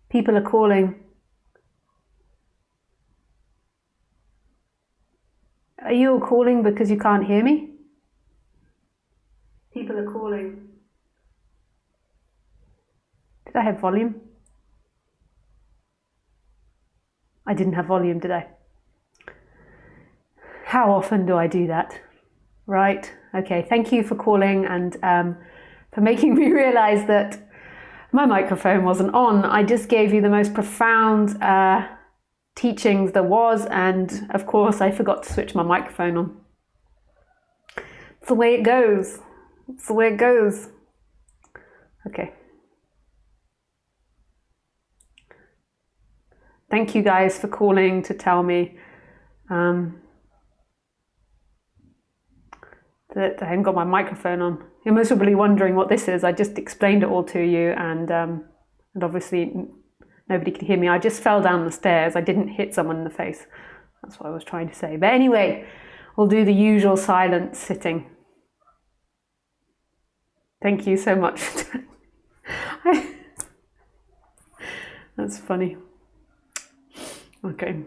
People are calling. Are you all calling because you can't hear me? People are calling. Did I have volume? I didn't have volume, did I? How often do I do that? Right, okay, thank you for calling and for making me realize that my microphone wasn't on. I just gave you the most profound teachings there was, and of course I forgot to switch my microphone on. It's the way it goes. It's the way it goes. Okay. Thank you guys for calling to tell me that I haven't got my microphone on. You're most probably wondering what this is. I just explained it all to you, and obviously nobody could hear me. I just fell down the stairs. I didn't hit someone in the face. That's what I was trying to say. But anyway, we'll do the usual silent sitting. Thank you so much. That's funny. Okay.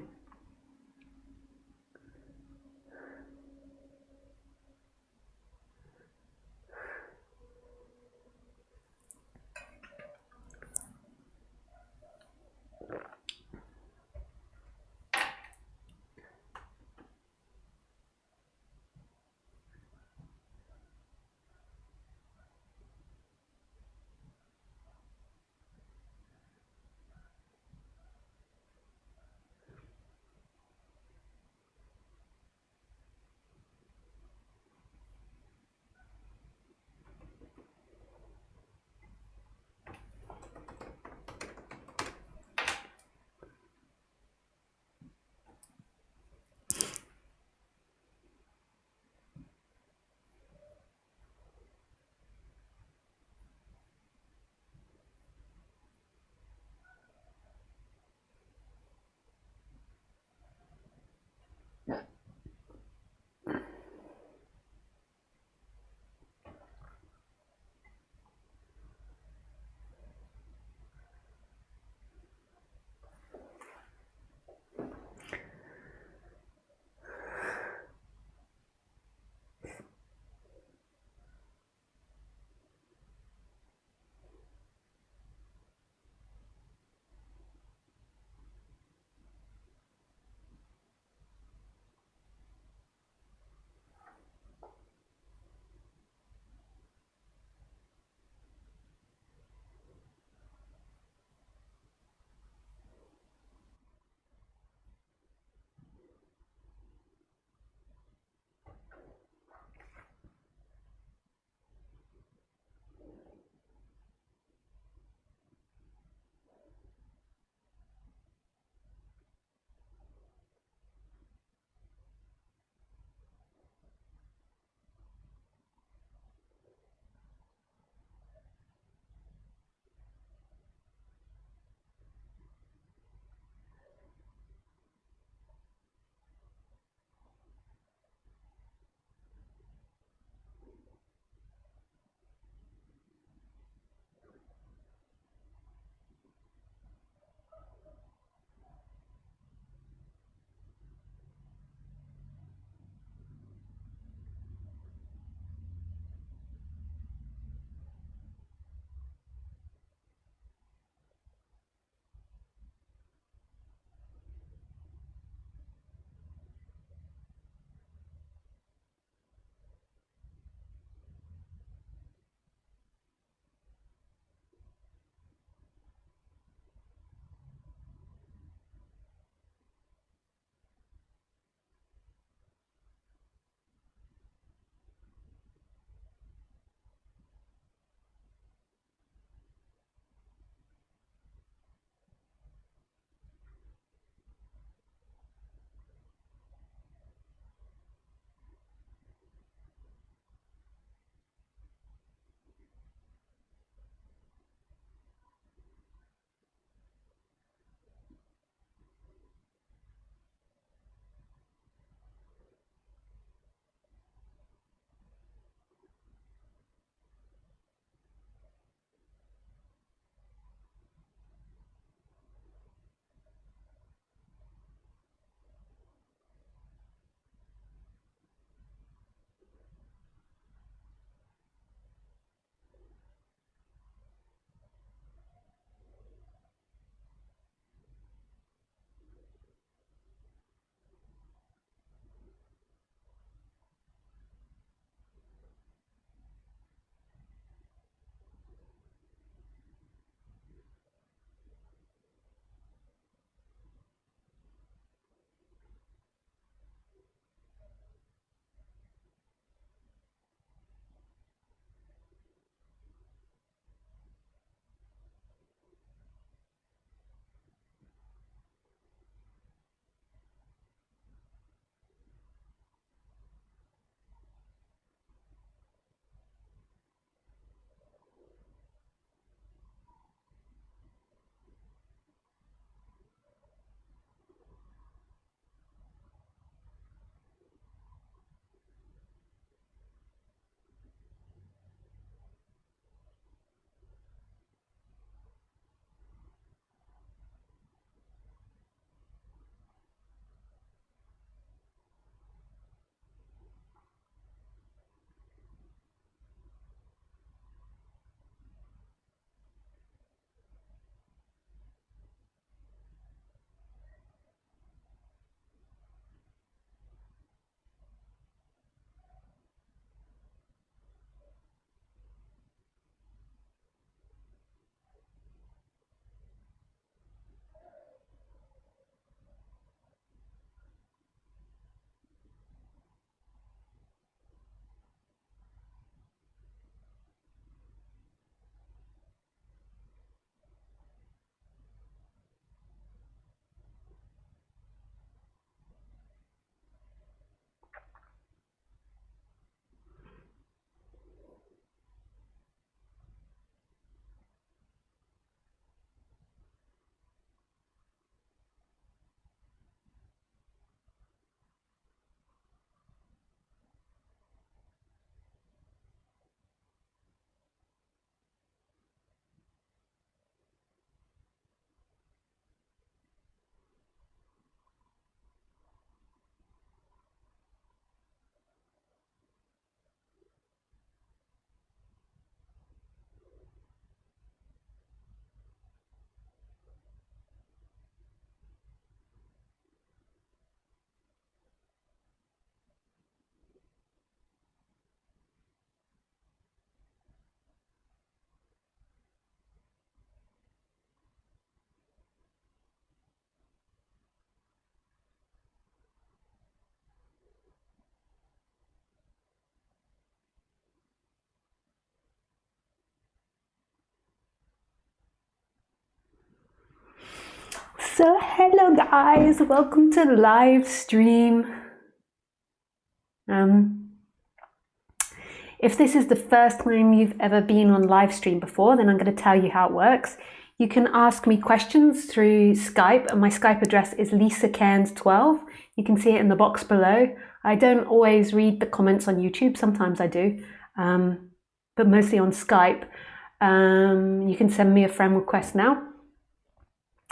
So hello guys, welcome to the live stream. If this is the first time you've ever been on live stream before, then I'm going to tell you how it works. You can ask me questions through Skype, and my Skype address is Lisa Cairns 12. You can see it in the box below. I don't always read the comments on YouTube, sometimes I do, but mostly on Skype. You can send me a friend request now.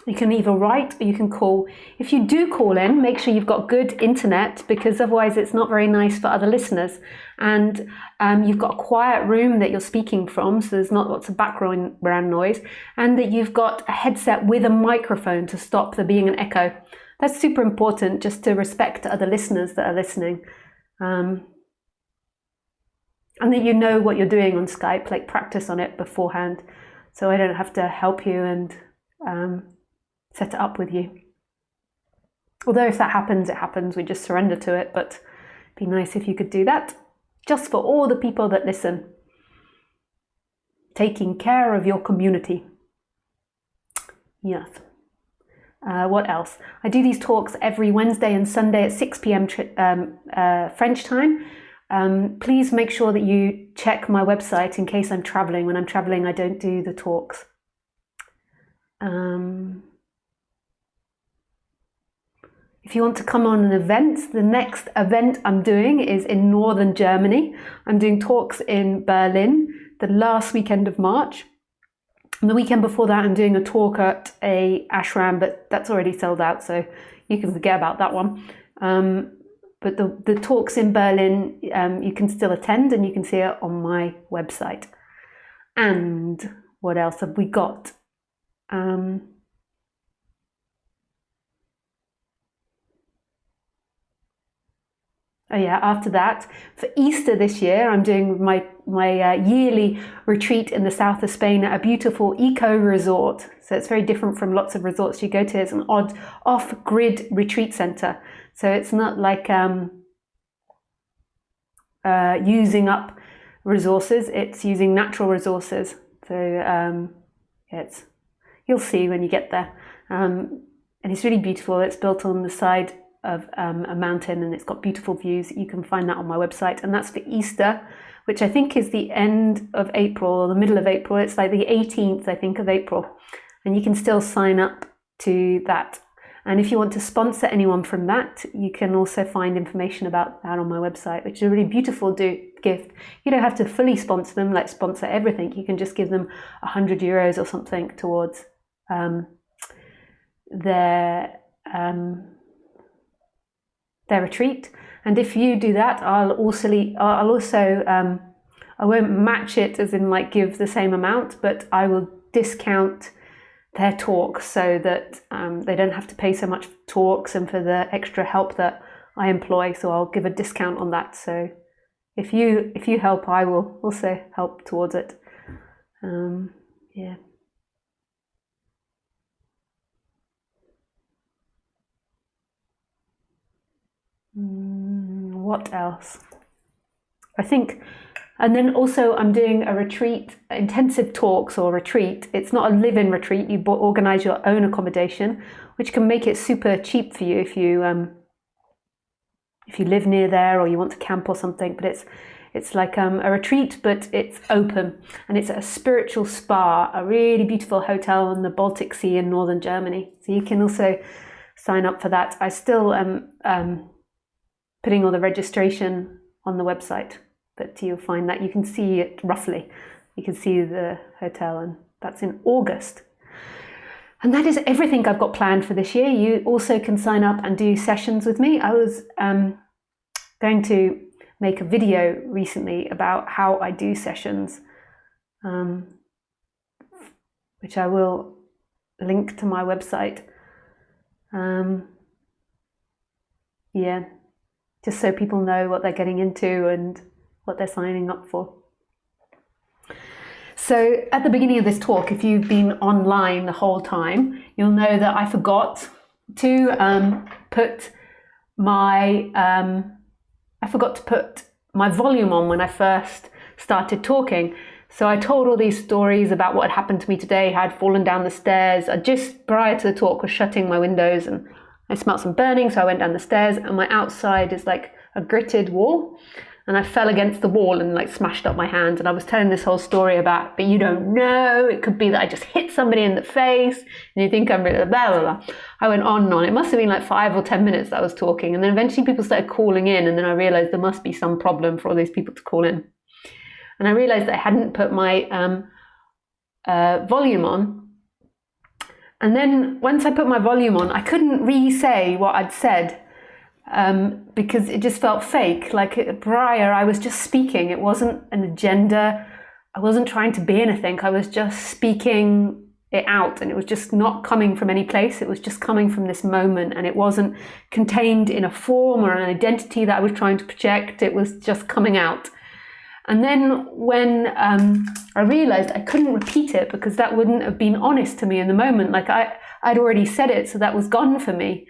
You can either write or you can call. If you do call in, make sure you've got good internet, because otherwise it's not very nice for other listeners. And you've got a quiet room that you're speaking from, so there's not lots of background noise, and that you've got a headset with a microphone to stop there being an echo. That's super important, just to respect other listeners that are listening. And that you know what you're doing on Skype, like practice on it beforehand, so I don't have to help you and set it up with you. Although if that happens, it happens, we just surrender to it, but it'd be nice if you could do that, just for all the people that listen. Taking care of your community. Yes. What else? I do these talks every Wednesday and Sunday at 6 p.m. French time. Please make sure that you check my website in case I'm traveling. When I'm traveling, I don't do the talks. If you want to come on an event, the next event I'm doing is in northern Germany. I'm doing talks in Berlin the last weekend of March. And the weekend before that, I'm doing a talk at a ashram, but that's already sold out, so you can forget about that one. But the talks in Berlin, you can still attend, and you can see it on my website. And what else have we got? Oh yeah, after that, for Easter this year, I'm doing my yearly retreat in the south of Spain at a beautiful eco resort. So it's very different from lots of resorts you go to. It's an odd off-grid retreat center. So it's not like using up resources, it's using natural resources. So you'll see when you get there. And it's really beautiful. It's built on the side of a mountain, and it's got beautiful views. You can find that on my website, and that's for Easter, which I think is the end of April or the middle of April. It's like the 18th, I think, of April, and you can still sign up to that. And if you want to sponsor anyone from that, you can also find information about that on my website, which is a really beautiful gift. You don't have to fully sponsor them, like sponsor everything. You can just give them €100 or something towards their retreat. And if you do that, I won't match it as in like give the same amount, but I will discount their talks so that they don't have to pay so much for talks and for the extra help that I employ. So I'll give a discount on that. So if you help, I will also help towards it. Yeah. What else? I think, and then also I'm doing a retreat, intensive talks or retreat. It's not a live-in retreat. You organize your own accommodation, which can make it super cheap for you if you live near there or you want to camp or something. But it's like a retreat, but it's open, and it's a spiritual spa, a really beautiful hotel on the Baltic Sea in northern Germany. So you can also sign up for that. I still am putting all the registration on the website, but you'll find that you can see it roughly. You can see the hotel, and that's in August. And that is everything I've got planned for this year. You also can sign up and do sessions with me. I was going to make a video recently about how I do sessions, which I will link to my website. Yeah. Just so people know what they're getting into and what they're signing up for. So at the beginning of this talk, if you've been online the whole time, you'll know that I forgot to put my volume on when I first started talking. So I told all these stories about what had happened to me today, how I'd fallen down the stairs. I just, prior to the talk, was shutting my windows and I smelled some burning, so I went down the stairs, and my outside is like a gritted wall. And I fell against the wall and like smashed up my hand. And I was telling this whole story about, but you don't know, it could be that I just hit somebody in the face and you think I'm blah, blah, blah. I went on and on. It must have been like 5 or 10 minutes that I was talking. And then eventually people started calling in, and then I realized there must be some problem for all these people to call in. And I realized that I hadn't put my volume on. And then once I put my volume on, I couldn't re-say what I'd said. Because it just felt fake. Like prior, I was just speaking. It wasn't an agenda. I wasn't trying to be anything. I was just speaking it out, and it was just not coming from any place. It was just coming from this moment, and it wasn't contained in a form or an identity that I was trying to project. It was just coming out. And then when I realized I couldn't repeat it because that wouldn't have been honest to me in the moment. Like I'd already said it, so that was gone for me.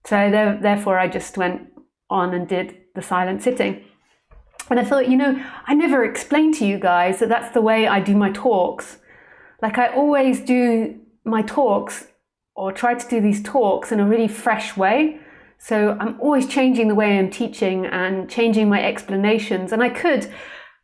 So therefore, I just went on and did the silent sitting. And I thought, I never explained to you guys that that's the way I do my talks. Like I always do my talks, or try to do these talks in a really fresh way. So I'm always changing the way I'm teaching and changing my explanations. And I could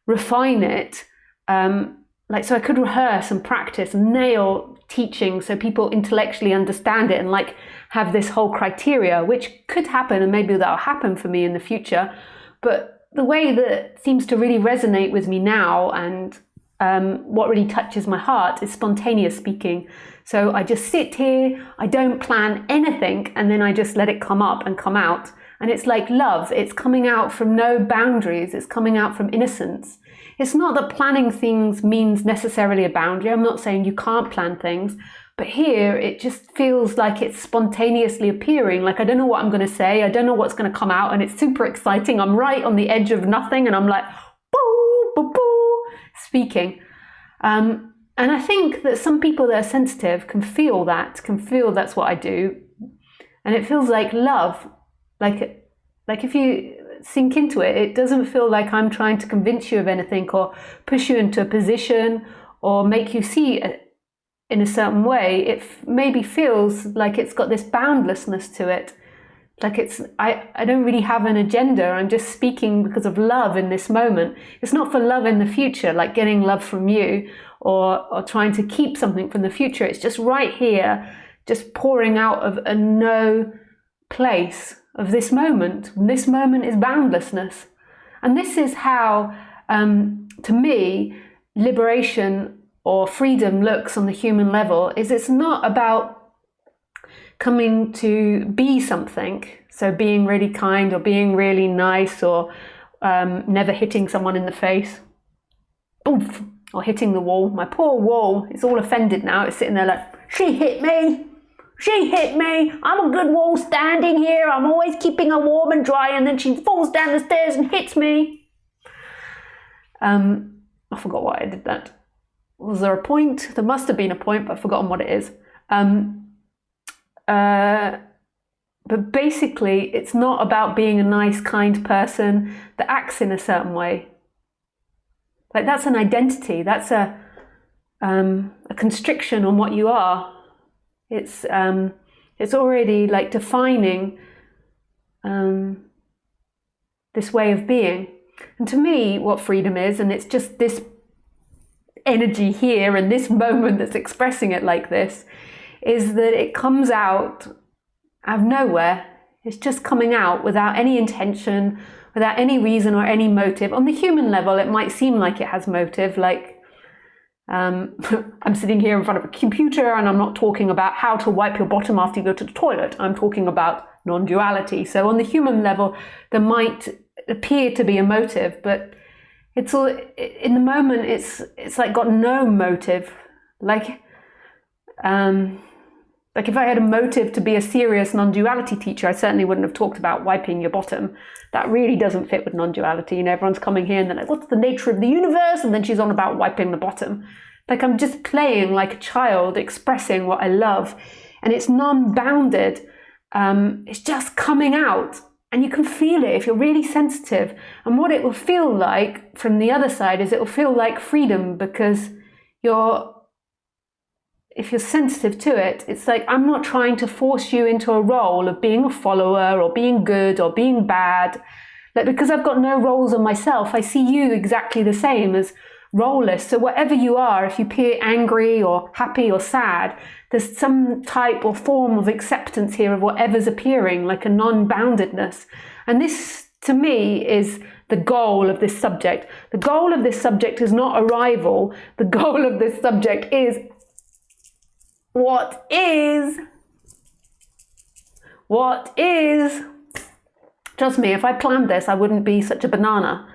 refine it, so I could rehearse and practice and nail teaching so people intellectually understand it and like have this whole criteria, which could happen, and maybe that'll happen for me in the future. But the way that seems to really resonate with me now, and what really touches my heart, is spontaneous speaking. So I just sit here, I don't plan anything, and then I just let it come up and come out. And it's like love. It's coming out from no boundaries. It's coming out from innocence. It's not that planning things means necessarily a boundary. I'm not saying you can't plan things, but here it just feels like it's spontaneously appearing. Like I don't know what I'm going to say. I don't know what's going to come out, and it's super exciting. I'm right on the edge of nothing, and I'm like, boo, boo, boo, speaking. And I think that some people that are sensitive can feel that's what I do. And it feels like love. Like if you sink into it, it doesn't feel like I'm trying to convince you of anything or push you into a position or make you see it in a certain way. It maybe feels like it's got this boundlessness to it. Like I don't really have an agenda. I'm just speaking because of love in this moment. It's not for love in the future, like getting love from you or trying to keep something from the future. It's just right here, just pouring out of a no place of this moment. And this moment is boundlessness. And this is how, to me, liberation or freedom looks on the human level. Is it's not about coming to be something, so being really kind or being really nice or never hitting someone in the face, oof, or hitting the wall. My poor wall is all offended now. It's sitting there like, she hit me. She hit me. I'm a good wall standing here. I'm always keeping her warm and dry, and then she falls down the stairs and hits me. I forgot why I did that. Was there a point? There must have been a point, but I've forgotten what it is. But basically, it's not about being a nice, kind person that acts in a certain way. Like that's an identity. That's a constriction on what you are. It's already like defining this way of being. And to me, what freedom is, and it's just this energy here and this moment that's expressing it like this, is that it comes out of nowhere. It's just coming out without any intention, without any reason or any motive. On the human level, it might seem like it has motive, like I'm sitting here in front of a computer and I'm not talking about how to wipe your bottom after you go to the toilet. I'm talking about non-duality. So on the human level, there might appear to be a motive, but it's all in the moment. It's like got no motive. Like if I had a motive to be a serious non-duality teacher, I certainly wouldn't have talked about wiping your bottom. That really doesn't fit with non-duality. You know, everyone's coming here and they're like, what's the nature of the universe? And then she's on about wiping the bottom. Like I'm just playing like a child, expressing what I love. And it's non-bounded. It's just coming out. And you can feel it if you're really sensitive. And what it will feel like from the other side is it will feel like freedom, because if you're sensitive to it, it's like, I'm not trying to force you into a role of being a follower or being good or being bad. Like, because I've got no roles on myself, I see you exactly the same as role-less. So whatever you are, if you appear angry or happy or sad, there's some type or form of acceptance here of whatever's appearing, like a non-boundedness. And this, to me, is the goal of this subject. The goal of this subject is not arrival. The goal of this subject is what is. What is. Trust me, if I planned this, I wouldn't be such a banana.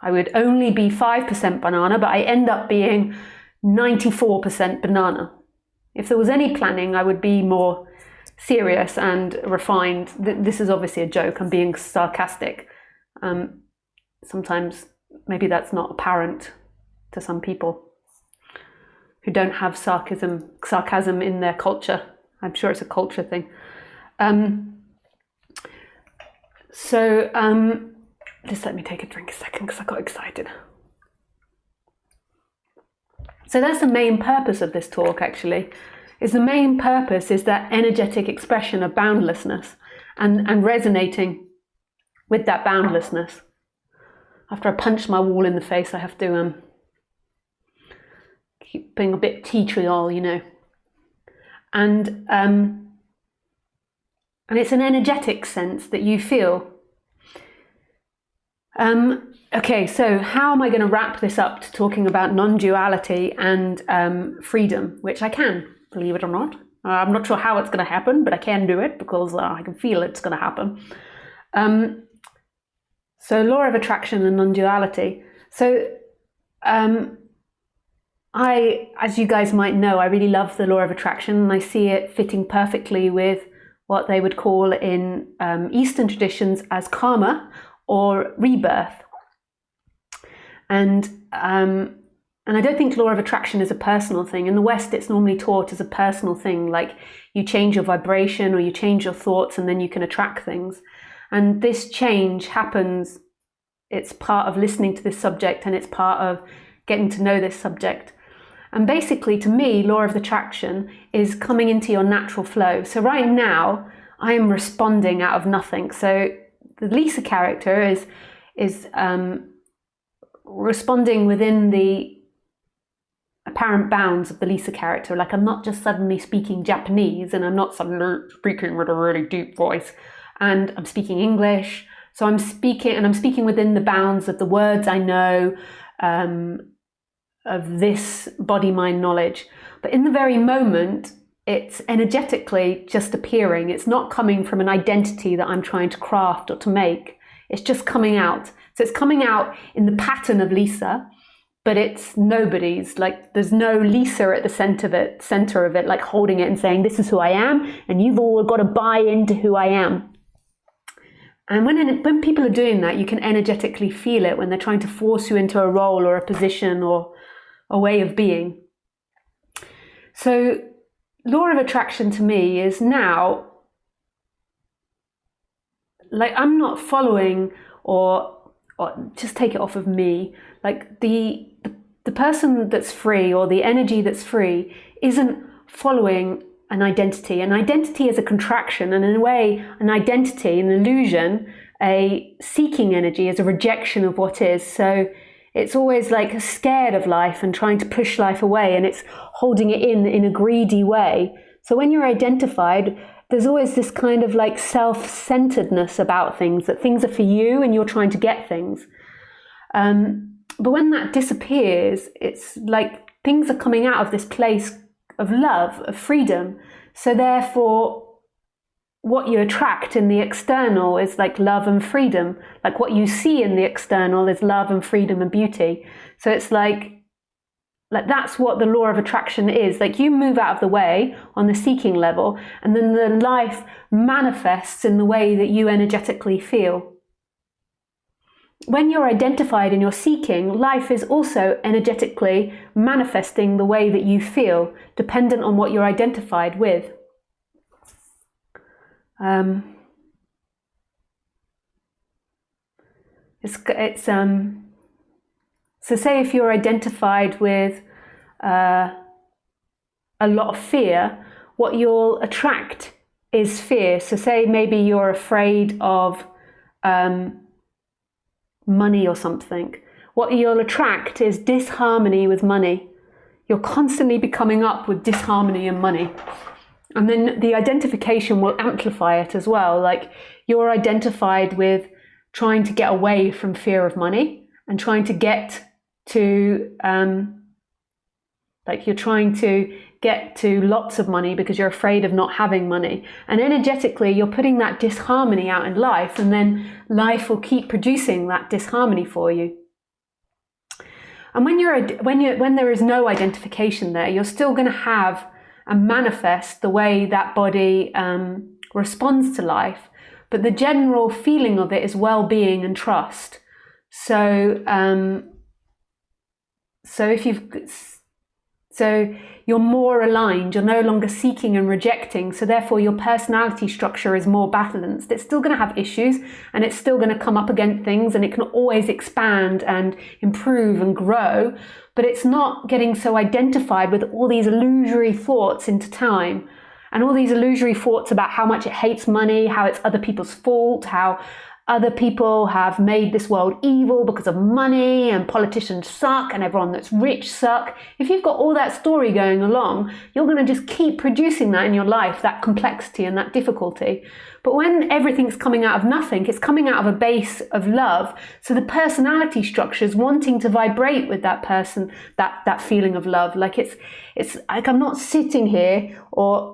I would only be 5% banana, but I end up being 94% banana. If there was any planning, I would be more serious and refined. This is obviously a joke. I'm being sarcastic. Sometimes maybe that's not apparent to some people who don't have sarcasm in their culture. I'm sure it's a culture thing. Just let me take a drink a second because I got excited. So that's the main purpose of this talk, actually. The main purpose is that energetic expression of boundlessness and resonating with that boundlessness. After I punch my wall in the face, I have to keep being a bit tea tree all, you know. And it's an energetic sense that you feel. Okay, so how am I going to wrap this up to talking about non-duality and freedom, which I can, believe it or not. I'm not sure how it's going to happen, but I can do it because I can feel it's going to happen. So law of attraction and non-duality. So as you guys might know, I really love the law of attraction, and I see it fitting perfectly with what they would call in Eastern traditions as karma, or rebirth. And I don't think law of attraction is a personal thing. In the West, it's normally taught as a personal thing, like you change your vibration or you change your thoughts and then you can attract things. And this change happens, it's part of listening to this subject and it's part of getting to know this subject. And basically, to me, law of attraction is coming into your natural flow. So right now, I am responding out of nothing. So the Lisa character is responding within the apparent bounds of the Lisa character. Like, I'm not just suddenly speaking Japanese and I'm not suddenly speaking with a really deep voice and I'm speaking English. So I'm speaking within the bounds of the words I know, of this body-mind knowledge. But in the very moment, it's energetically just appearing. It's not coming from an identity that I'm trying to craft or to make. It's just coming out. So it's coming out in the pattern of Lisa, but it's nobody's. Like, there's no Lisa at the center of it, like holding it and saying, this is who I am, and you've all got to buy into who I am. And when people are doing that, you can energetically feel it when they're trying to force you into a role or a position or a way of being. So law of attraction to me is now, like, I'm not following or just take it off of me. Like the person that's free or the energy that's free isn't following an identity. An identity is a contraction, and in a way, an identity, an illusion, a seeking energy is a rejection of what is. So it's always like scared of life and trying to push life away, and it's holding it in a greedy way. So when you're identified, there's always this kind of like self-centeredness about things, that things are for you and you're trying to get things. But when that disappears, it's like things are coming out of this place of love, of freedom. So therefore, what you attract in the external is like love and freedom. Like what you see in the external is love and freedom and beauty. So it's like that's what the law of attraction is. Like, you move out of the way on the seeking level, and then the life manifests in the way that you energetically feel. When you're identified in your seeking, life is also energetically manifesting the way that you feel, dependent on what you're identified with. So say if you're identified with a lot of fear, what you'll attract is fear. So say maybe you're afraid of money or something. What you'll attract is disharmony with money. You'll constantly be coming up with disharmony and money. And then the identification will amplify it as well. Like you're identified with trying to get away from fear of money and trying to get to, you're trying to get to lots of money because you're afraid of not having money. And energetically, you're putting that disharmony out in life, and then life will keep producing that disharmony for you. And when there is no identification there, you're still going to have and manifest the way that body responds to life, but the general feeling of it is well-being and trust. So you're more aligned, you're no longer seeking and rejecting, so therefore your personality structure is more balanced. It's still going to have issues and it's still going to come up against things, and it can always expand and improve and grow, but it's not getting so identified with all these illusory thoughts into time, and all these illusory thoughts about how much it hates money, how it's other people's fault, how other people have made this world evil because of money, and politicians suck, and everyone that's rich suck. If you've got all that story going along, you're going to just keep producing that in your life, that complexity and that difficulty. But when everything's coming out of nothing, it's coming out of a base of love. So the personality structure is wanting to vibrate with that person, that feeling of love. Like it's like I'm not sitting here, or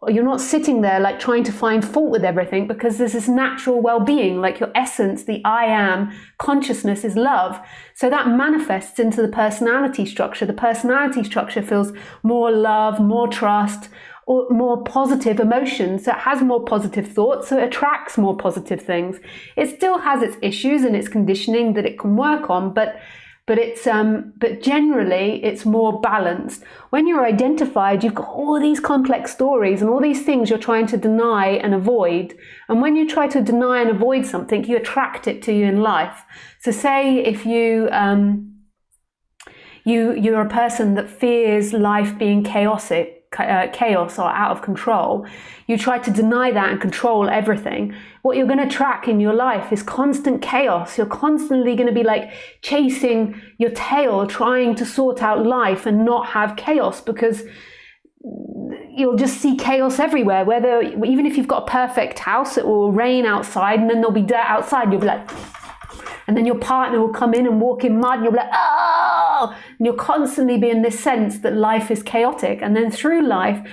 you're not sitting there like trying to find fault with everything, because there's this natural well-being, like your essence, the I am consciousness is love. So that manifests into the personality structure. The personality structure feels more love, more trust, or more positive emotions. So it has more positive thoughts, so it attracts more positive things. It still has its issues and its conditioning that it can work on, but generally it's more balanced. When you're identified, you've got all these complex stories and all these things you're trying to deny and avoid. And when you try to deny and avoid something, you attract it to you in life. So say if you're a person that fears life being chaos or out of control, you try to deny that and control everything. What you're going to attract in your life is constant chaos. You're constantly going to be like chasing your tail, trying to sort out life and not have chaos, because you'll just see chaos everywhere. Even if you've got a perfect house, it will rain outside and then there'll be dirt outside. You'll be like, and then your partner will come in and walk in mud and you'll be like, oh! And you'll constantly be in this sense that life is chaotic. And then through life,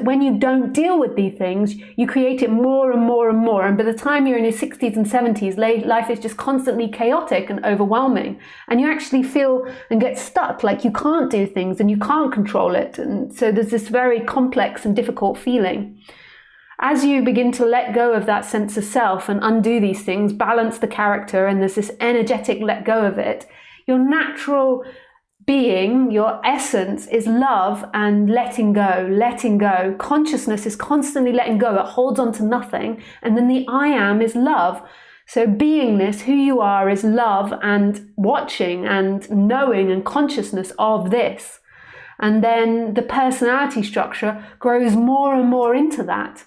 when you don't deal with these things, you create it more and more and more. And by the time you're in your 60s and 70s, life is just constantly chaotic and overwhelming. And you actually feel and get stuck, like you can't do things and you can't control it. And so there's this very complex and difficult feeling. As you begin to let go of that sense of self and undo these things, balance the character, and there's this energetic let go of it, your natural being, your essence is love and letting go, letting go. Consciousness is constantly letting go. It holds on to nothing. And then the I am is love. So beingness, who you are, is love and watching and knowing and consciousness of this. And then the personality structure grows more and more into that.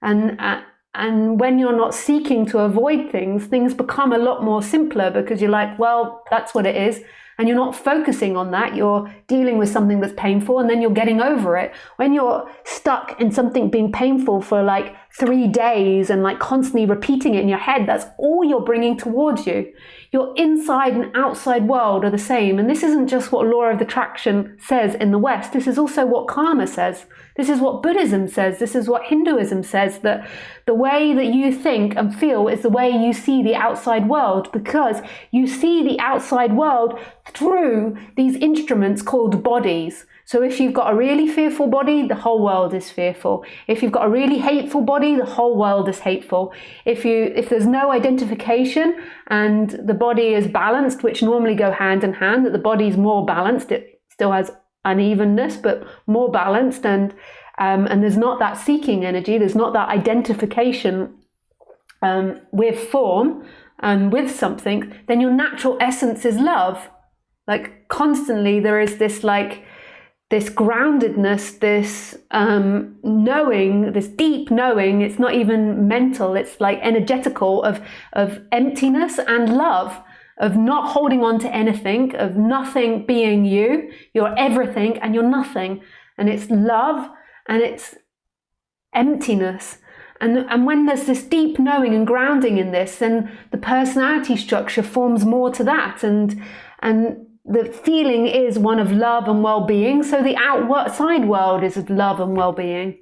And when you're not seeking to avoid things, things become a lot more simpler, because you're like, well, that's what it is. And you're not focusing on that. You're dealing with something that's painful and then you're getting over it. When you're stuck in something being painful for like 3 days and like constantly repeating it in your head, that's all you're bringing towards you. Your inside and outside world are the same. And this isn't just what law of attraction says in the West. This is also what karma says. This is what Buddhism says. This is what Hinduism says, that the way that you think and feel is the way you see the outside world, because you see the outside world through these instruments called bodies. So if you've got a really fearful body, the whole world is fearful. If you've got a really hateful body, the whole world is hateful. If there's no identification and the body is balanced, which normally go hand in hand, that the body is more balanced, it still has unevenness, but more balanced, and there's not that seeking energy, there's not that identification with form, and with something, then your natural essence is love. Like constantly there is this like this groundedness, this knowing, this deep knowing. It's not even mental, it's like energetical, of emptiness and love, of not holding on to anything, of nothing being you. You're everything and you're nothing. And it's love and it's emptiness. And when there's this deep knowing and grounding in this, then the personality structure forms more to that. And the feeling is one of love and well-being. So the outside world is of love and well-being.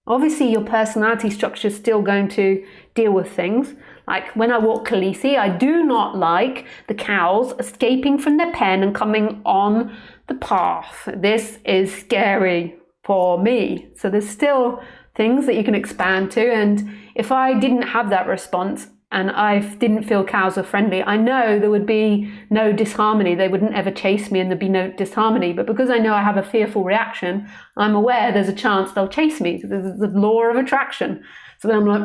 Obviously, your personality structure is still going to deal with things. Like when I walk Khaleesi, I do not like the cows escaping from their pen and coming on the path. This is scary for me. So there's still things that you can expand to. And if I didn't have that response and I didn't feel cows were friendly, I know there would be no disharmony. They wouldn't ever chase me and there'd be no disharmony. But because I know I have a fearful reaction, I'm aware there's a chance they'll chase me. There's the law of attraction. So then I'm like,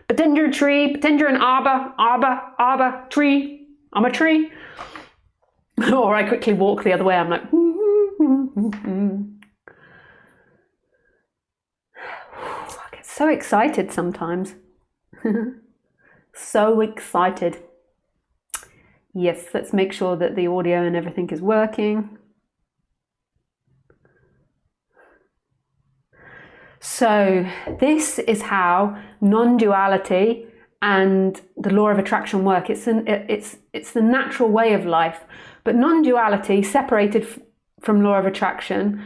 pretend you're a tree, pretend you're an arbor, tree, I'm a tree. Or I quickly walk the other way. I'm like, I get so excited sometimes. So excited. Yes, let's make sure that the audio and everything is working. So this is how non-duality and the law of attraction work. It's the natural way of life. But non-duality, separated from law of attraction,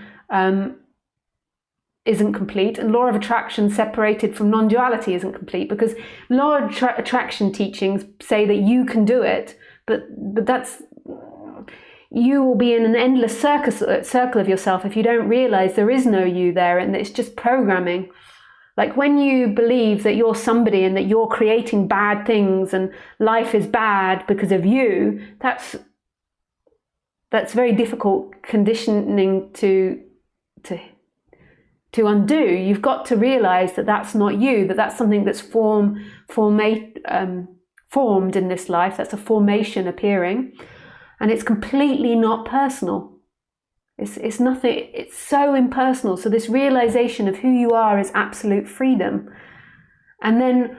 isn't complete, and law of attraction separated from non-duality isn't complete, because law of attraction teachings say that you can do it, but that's, you will be in an endless circle of yourself if you don't realize there is no you there, and it's just programming. Like when you believe that you're somebody and that you're creating bad things and life is bad because of you, that's very difficult conditioning to undo. You've got to realize that that's not you, that that's something that's formed in this life. That's a formation appearing, and it's completely not personal. It's nothing. It's so impersonal. So this realization of who you are is absolute freedom, and then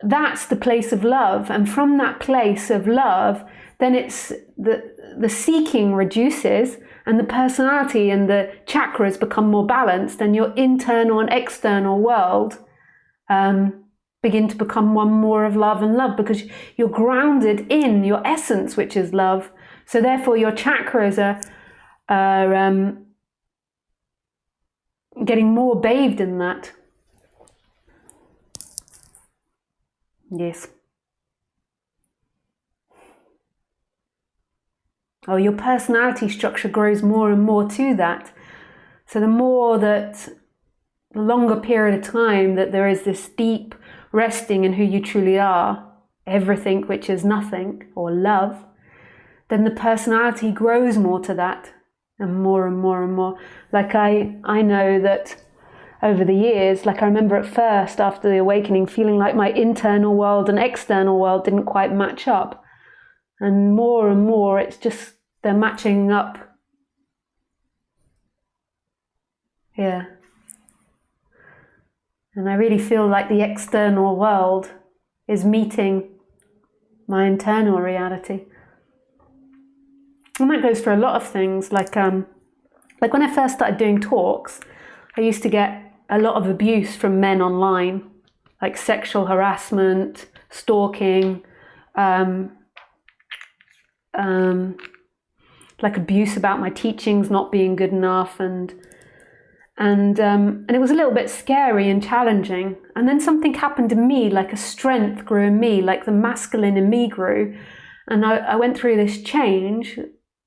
that's the place of love. And from that place of love, then it's the seeking reduces, and the personality and the chakras become more balanced, and your internal and external world begin to become one more of love and love, because you're grounded in your essence, which is love. So therefore your chakras are getting more bathed in that. Yes. Oh, your personality structure grows more and more to that. So the longer period of time that there is this deep resting in who you truly are, everything which is nothing, or love, then the personality grows more to that, and more and more and more. Like I know that over the years, like I remember at first after the awakening feeling like my internal world and external world didn't quite match up. And more it's just, they're matching up. Yeah. And I really feel like the external world is meeting my internal reality. And that goes for a lot of things. Like when I first started doing talks, I used to get a lot of abuse from men online, like sexual harassment, stalking, like abuse about my teachings not being good enough, and it was a little bit scary and challenging. And then something happened in me, like a strength grew in me, like the masculine in me grew, and I went through this change.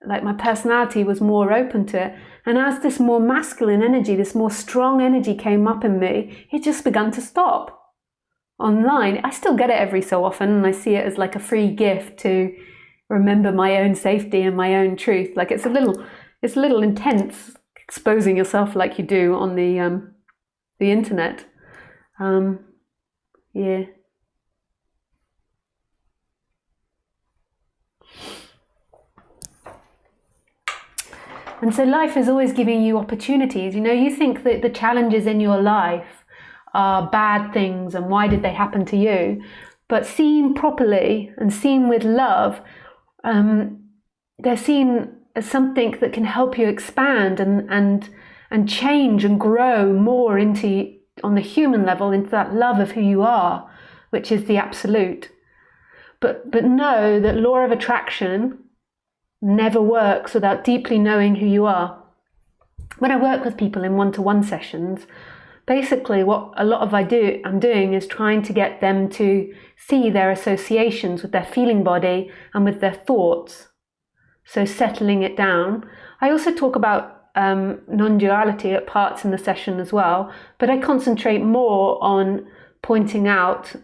Like my personality was more open to it, and as this more masculine energy, this more strong energy came up in me, it just began to stop. Online, I still get it every so often, and I see it as like a free gift to remember my own safety and my own truth. Like it's a little intense exposing yourself like you do on the internet. Yeah. And so life is always giving you opportunities. You know, you think that the challenges in your life are bad things and why did they happen to you? But seen properly and seen with love, they're seen as something that can help you expand and change and grow more into, on the human level, into that love of who you are, which is the absolute. But know that law of attraction never works without deeply knowing who you are. When I work with people in one-to-one sessions, basically what a lot of I'm doing is trying to get them to see their associations with their feeling body and with their thoughts. So settling it down. I also talk about non-duality at parts in the session as well, but I concentrate more on pointing out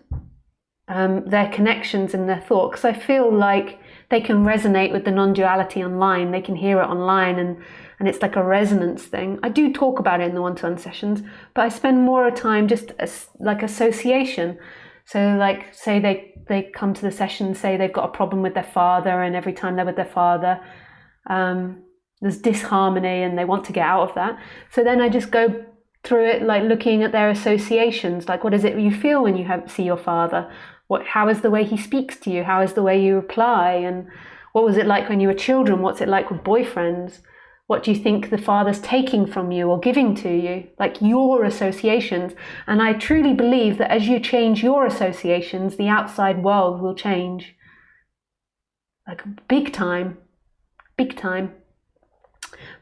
their connections in their thought, because I feel like they can resonate with the non-duality online. They can hear it online, and it's like a resonance thing. I do talk about it in the one-to-one sessions, but I spend more time just like association. So like, say they come to the session, say they've got a problem with their father, and every time they're with their father, there's disharmony and they want to get out of that. So then I just go through it, like looking at their associations, like what is it you feel when you see your father? How is the way he speaks to you? How is the way you reply? And what was it like when you were children? What's it like with boyfriends? What do you think the father's taking from you or giving to you? Like your associations. And I truly believe that as you change your associations, the outside world will change. Like big time. Big time.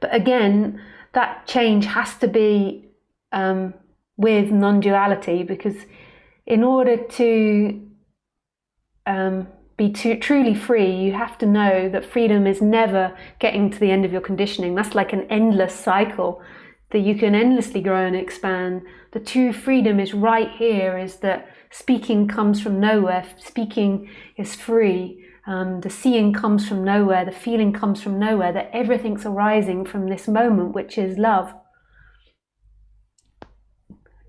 But again, that change has to be with non-duality, because in order to be truly free, you have to know that freedom is never getting to the end of your conditioning. That's like an endless cycle that you can endlessly grow and expand. The true freedom is right here, is that speaking comes from nowhere. Speaking is free. The seeing comes from nowhere. The feeling comes from nowhere. That everything's arising from this moment, which is love.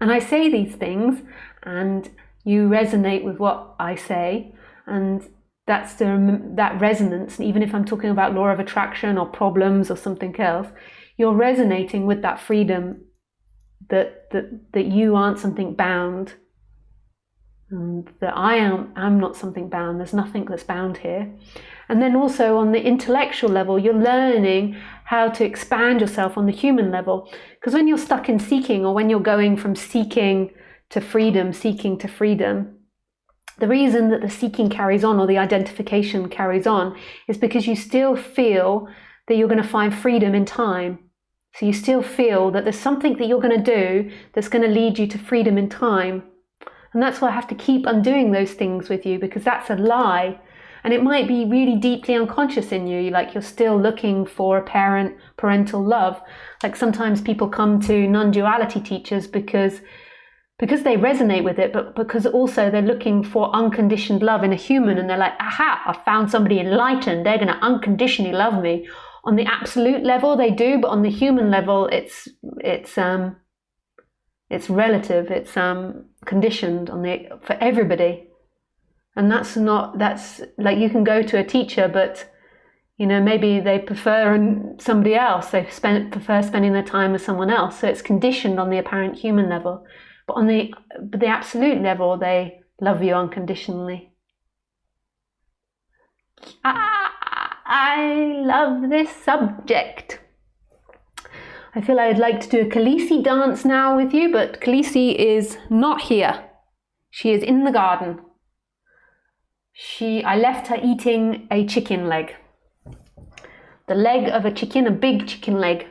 And I say these things and you resonate with what I say, and that's that resonance. And even if I'm talking about law of attraction or problems or something else, you're resonating with that freedom, that you aren't something bound, and that I'm not something bound. There's nothing that's bound here. And then also on the intellectual level, you're learning how to expand yourself on the human level. Because when you're stuck in seeking, or when you're going from seeking to freedom, the reason that the seeking carries on, or the identification carries on, is because you still feel that you're going to find freedom in time. So you still feel that there's something that you're going to do that's going to lead you to freedom in time. And that's why I have to keep undoing those things with you, because that's a lie. And it might be really deeply unconscious in you, like you're still looking for parental love. Like sometimes people come to non-duality teachers because they resonate with it, but because also they're looking for unconditioned love in a human, and they're like, aha, I found somebody enlightened, they're going to unconditionally love me. On the absolute level they do, but on the human level it's relative, it's conditioned for everybody. And that's like, you can go to a teacher, but you know, maybe they prefer somebody else, they prefer spending their time with someone else, so it's conditioned on the apparent human level. But on the absolute level, they love you unconditionally. I love this subject. I feel I'd like to do a Khaleesi dance now with you, but Khaleesi is not here. She is in the garden. I left her eating a chicken leg. The leg of a chicken, a big chicken leg.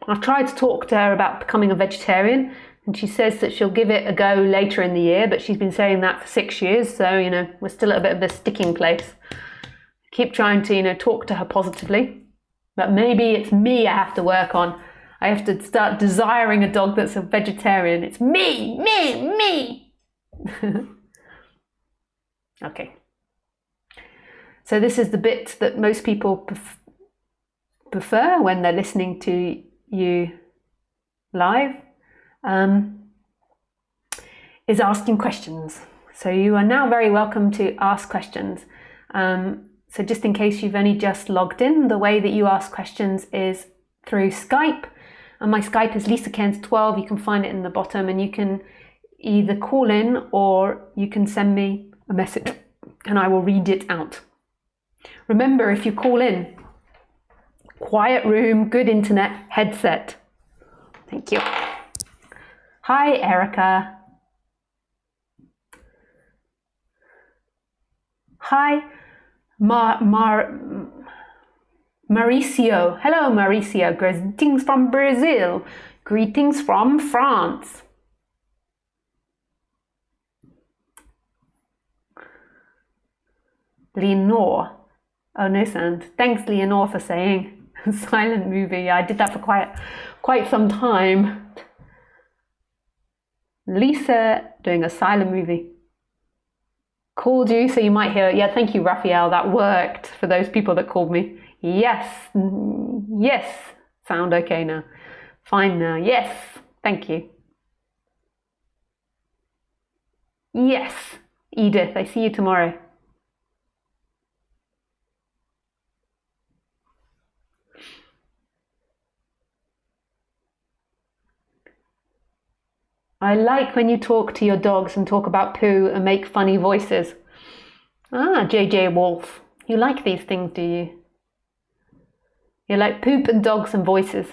I've tried to talk to her about becoming a vegetarian, and she says that she'll give it a go later in the year, but she's been saying that for 6 years, so, you know, we're still at a bit of a sticking place. Keep trying to, you know, talk to her positively, but maybe it's me I have to work on. I have to start desiring a dog that's a vegetarian. It's me! Okay. So this is the bit that most people prefer when they're listening to you live, is asking questions. So you are now very welcome to ask questions. So just in case you've only just logged in, the way that you ask questions is through Skype. And my Skype is Lisa Cairns 12. You can find it in the bottom, and you can either call in or you can send me a message and I will read it out. Remember, if you call in, quiet room, good internet, headset. Thank you. Hi, Erica. Hi, Mauricio. Hello, Mauricio. Greetings from Brazil. Greetings from France. Leonore. Oh, no sound. Thanks, Leonore, for saying silent movie. I did that for quite some time. Lisa doing a silent movie. Called you so you might hear it. Yeah, thank you, Raphael. That worked for those people that called me. Yes. Yes. Sound okay now. Fine now. Yes. Thank you. Yes. Edith, I see you tomorrow. I like when you talk to your dogs and talk about poo and make funny voices. Ah, JJ Wolf. You like these things, do you? You like poop and dogs and voices.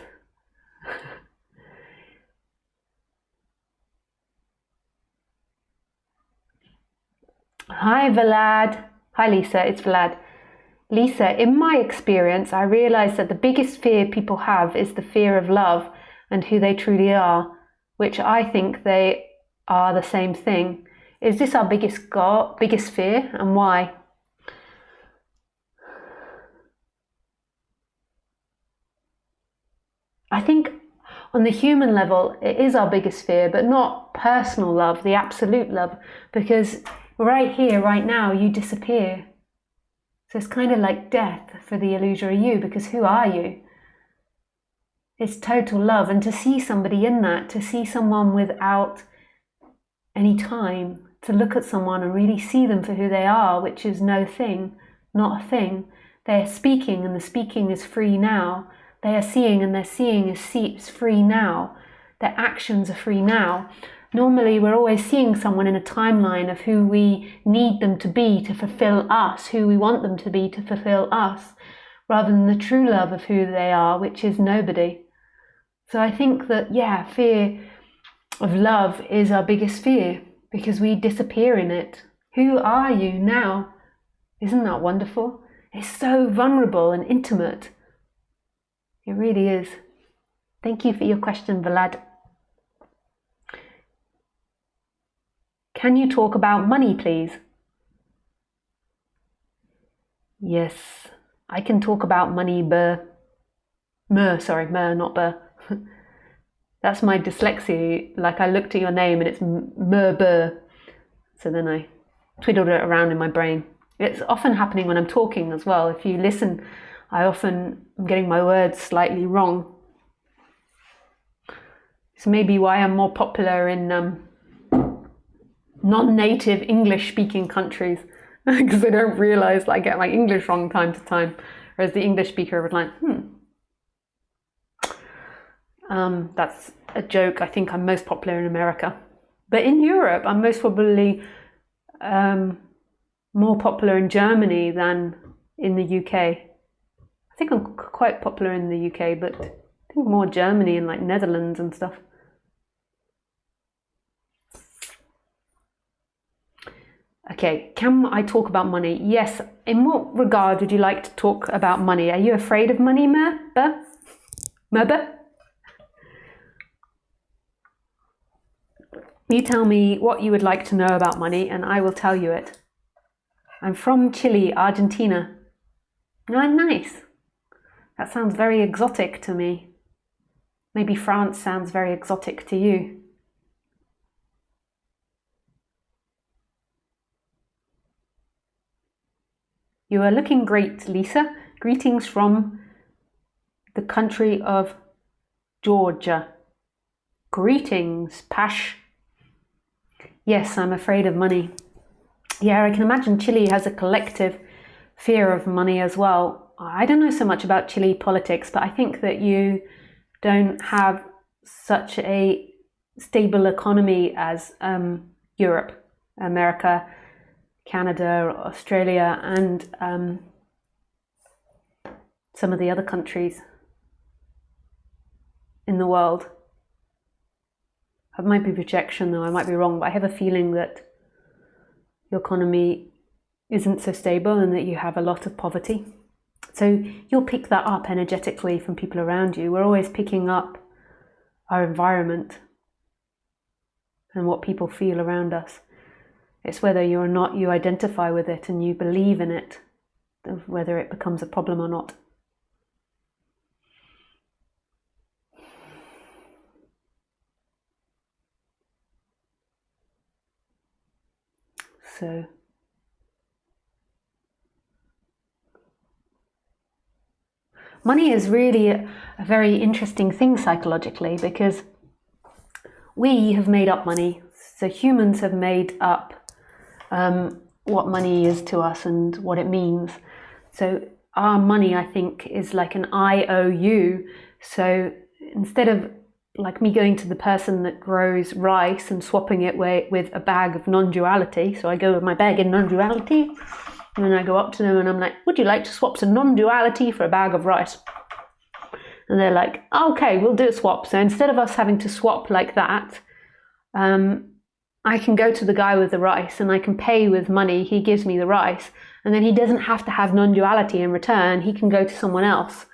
Hi, Vlad. Hi, Lisa. It's Vlad. Lisa, in my experience, I realise that the biggest fear people have is the fear of love and who they truly are, which I think they are the same thing. Is this our biggest fear, and why? I think on the human level, it is our biggest fear, but not personal love, the absolute love, because right here, right now, you disappear. So it's kind of like death for the illusory you, because who are you? It's total love. And to see somebody in that, to see someone without any time, to look at someone and really see them for who they are, which is no thing, not a thing. They're speaking and the speaking is free now. They are seeing and their seeing is free now. Their actions are free now. Normally, we're always seeing someone in a timeline of who we need them to be to fulfill us, who we want them to be to fulfill us, rather than the true love of who they are, which is nobody. So I think that, yeah, fear of love is our biggest fear because we disappear in it. Who are you now? Isn't that wonderful? It's so vulnerable and intimate. It really is. Thank you for your question, Vlad. Can you talk about money, please? Yes, I can talk about money, mer, not burr. That's my dyslexia. Like, I looked at your name and it's mer. So then I twiddled it around in my brain. It's often happening when I'm talking as well. If you listen, I often am getting my words slightly wrong. It's maybe why I'm more popular in non-native English-speaking countries, because I don't realise that I get my English wrong time to time, whereas the English speaker was like, that's a joke. I think I'm most popular in America. But in Europe, I'm most probably more popular in Germany than in the UK. I think I'm quite popular in the UK, but I think more Germany and like Netherlands and stuff. Okay, can I talk about money? Yes. In what regard would you like to talk about money? Are you afraid of money, Merba? You tell me what you would like to know about money and I will tell you it. I'm from Chile, Argentina. Oh, nice. That sounds very exotic to me. Maybe France sounds very exotic to you. You are looking great, Lisa. Greetings from the country of Georgia. Greetings, Pash. Yes, I'm afraid of money. Yeah, I can imagine Chile has a collective fear of money as well. I don't know so much about Chile politics, but I think that you don't have such a stable economy as Europe, America, Canada, Australia, and some of the other countries in the world. It might be projection though, I might be wrong, but I have a feeling that your economy isn't so stable and that you have a lot of poverty. So you'll pick that up energetically from people around you. We're always picking up our environment and what people feel around us. It's whether you or not you identify with it and you believe in it, whether it becomes a problem or not. So money is really a very interesting thing psychologically, because we have made up money. So humans have made up what money is to us and what it means. So our money, I think, is like an IOU. So instead of like me going to the person that grows rice and swapping it with a bag of non-duality, so I go with my bag in non-duality, and then I go up to them and I'm like, would you like to swap some non-duality for a bag of rice? And they're like, okay, we'll do a swap. So instead of us having to swap like that, I can go to the guy with the rice and I can pay with money. He gives me the rice, and then he doesn't have to have non-duality in return. He can go to someone else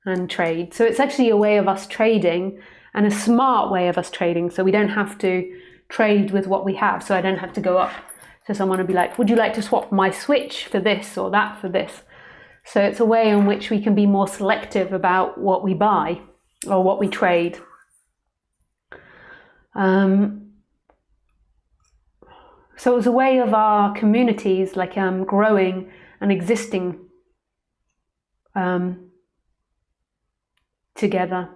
and trade. So it's actually a way of us trading, and a smart way of us trading. So we don't have to trade with what we have. So I don't have to go up to someone and be like, would you like to swap my switch for this or that for this? So it's a way in which we can be more selective about what we buy or what we trade. So it was a way of our communities like growing and existing together.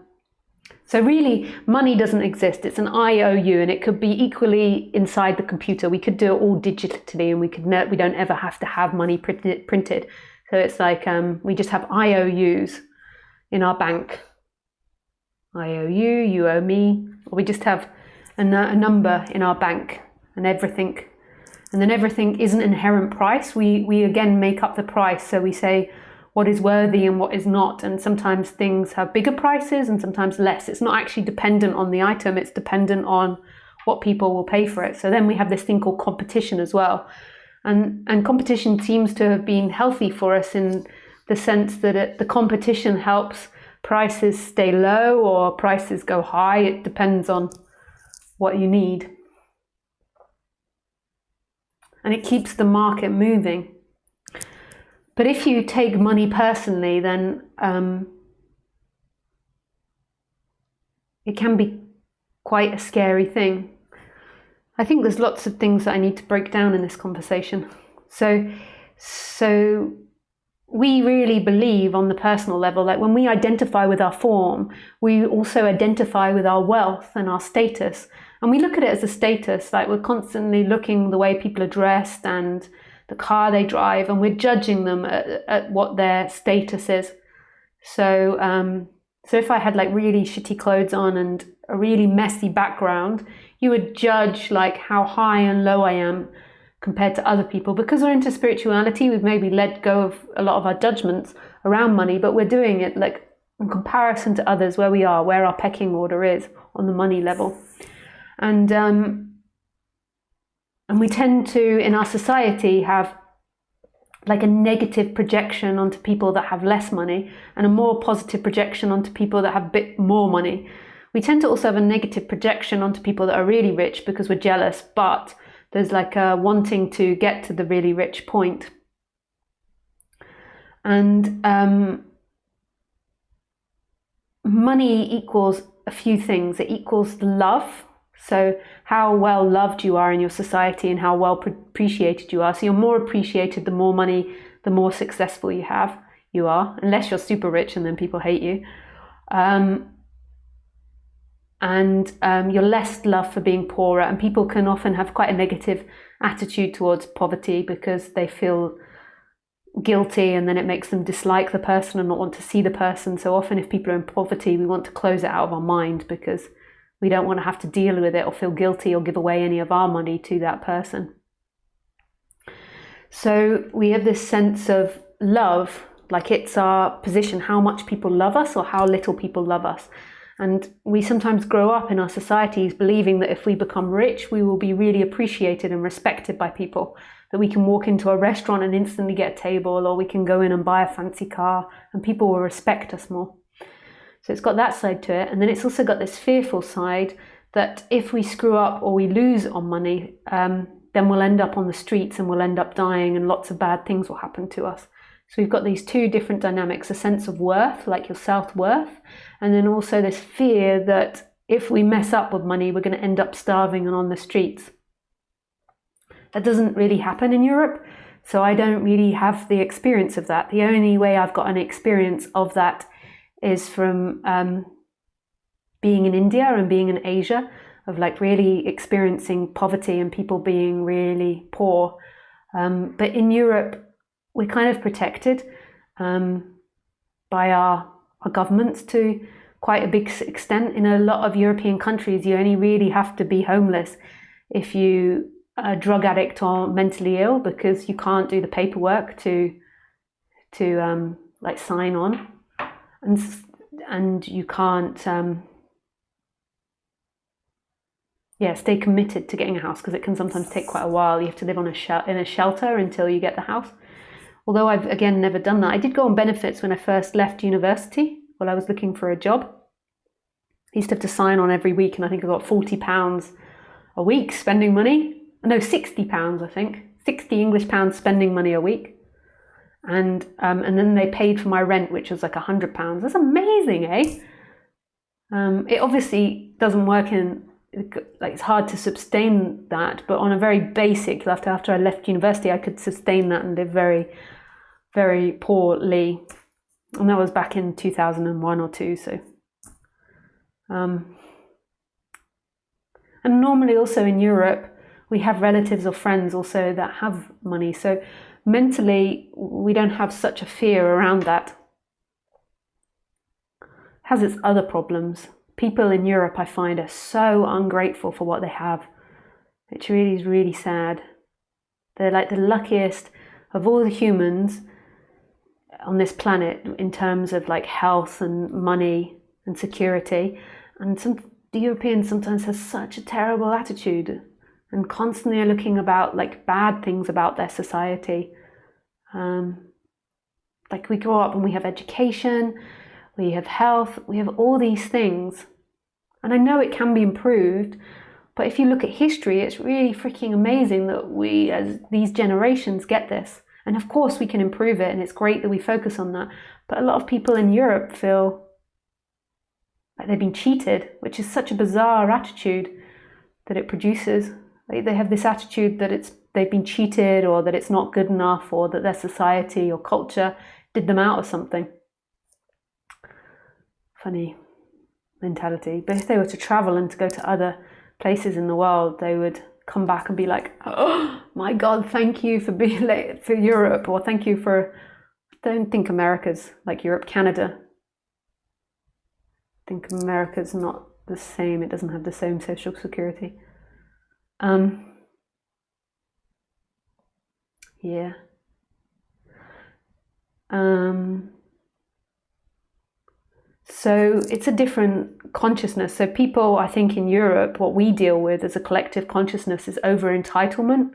So really, money doesn't exist. It's an IOU, and it could be equally inside the computer. We could do it all digitally, and we don't ever have to have money printed. So it's like we just have IOUs in our bank. IOU, you owe me. Or we just have a number in our bank, and everything. And then everything isn't inherent price. We again make up the price. So we say what is worthy and what is not. And sometimes things have bigger prices and sometimes less. It's not actually dependent on the item. It's dependent on what people will pay for it. So then we have this thing called competition as well. And competition seems to have been healthy for us in the sense that the competition helps prices stay low or prices go high. It depends on what you need. And it keeps the market moving. But if you take money personally, then it can be quite a scary thing. I think there's lots of things that I need to break down in this conversation. So we really believe on the personal level, like when we identify with our form, we also identify with our wealth and our status. And we look at it as a status, like we're constantly looking the way people are dressed and the car they drive, and we're judging them at what their status is. So if I had like really shitty clothes on and a really messy background, you would judge like how high and low I am compared to other people. Because we're into spirituality, we've maybe let go of a lot of our judgments around money, but we're doing it like in comparison to others, where we are, where our pecking order is on the money level. And we tend to, in our society, have like a negative projection onto people that have less money and a more positive projection onto people that have a bit more money. We tend to also have a negative projection onto people that are really rich because we're jealous, but there's like a wanting to get to the really rich point. And money equals a few things. It equals love. So how well loved you are in your society and how well appreciated you are. So you're more appreciated the more money, the more successful you are, unless you're super rich and then people hate you. And you're less loved for being poorer, and people can often have quite a negative attitude towards poverty because they feel guilty, and then it makes them dislike the person and not want to see the person. So often if people are in poverty, we want to close it out of our mind because we don't want to have to deal with it or feel guilty or give away any of our money to that person. So we have this sense of love, like it's our position, how much people love us or how little people love us. And we sometimes grow up in our societies believing that if we become rich, we will be really appreciated and respected by people, that we can walk into a restaurant and instantly get a table, or we can go in and buy a fancy car and people will respect us more. So it's got that side to it. And then it's also got this fearful side that if we screw up or we lose on money, then we'll end up on the streets and we'll end up dying and lots of bad things will happen to us. So we've got these two different dynamics, a sense of worth, like your self-worth, and then also this fear that if we mess up with money, we're going to end up starving and on the streets. That doesn't really happen in Europe, so I don't really have the experience of that. The only way I've got an experience of that is from being in India and being in Asia, of like really experiencing poverty and people being really poor. But in Europe, we're kind of protected by our governments to quite a big extent. In a lot of European countries, you only really have to be homeless if you are a drug addict or mentally ill, because you can't do the paperwork to like sign on, and you can't stay committed to getting a house, because it can sometimes take quite a while. You have to live on in a shelter until you get the house. Although I've, again, never done that. I did go on benefits when I first left university while I was looking for a job. I used to have to sign on every week, and I think I got £40 a week spending money. No, £60, I think. 60 English pounds spending money a week. And then they paid for my rent, which was like £100. That's amazing, eh? It obviously doesn't work like it's hard to sustain that, but on a very basic, after I left university, I could sustain that and live very, very poorly. And that was back in 2001 or two. So, and normally also in Europe, we have relatives or friends also that have money. So mentally, we don't have such a fear around that. It has its other problems. People in Europe, I find, are so ungrateful for what they have. It really is really sad. They're like the luckiest of all the humans on this planet in terms of like health and money and security. And the Europeans sometimes have such a terrible attitude and constantly are looking about like bad things about their society. Like we grow up and we have education, we have health, we have all these things. And I know it can be improved, but if you look at history, it's really freaking amazing that we, as these generations, get this. And of course we can improve it, and it's great that we focus on that. But a lot of people in Europe feel like they've been cheated, which is such a bizarre attitude that it produces. Like they have this attitude that they've been cheated, or that it's not good enough, or that their society or culture did them out of something. Funny mentality. But if they were to travel and to go to other places in the world, they would come back and be like, oh my God, thank you for being late for Europe, or thank you for, I don't think America's like Europe, Canada. I think America's not the same. It doesn't have the same social security. Yeah. So it's a different consciousness. So people, I think in Europe, what we deal with as a collective consciousness is over-entitlement.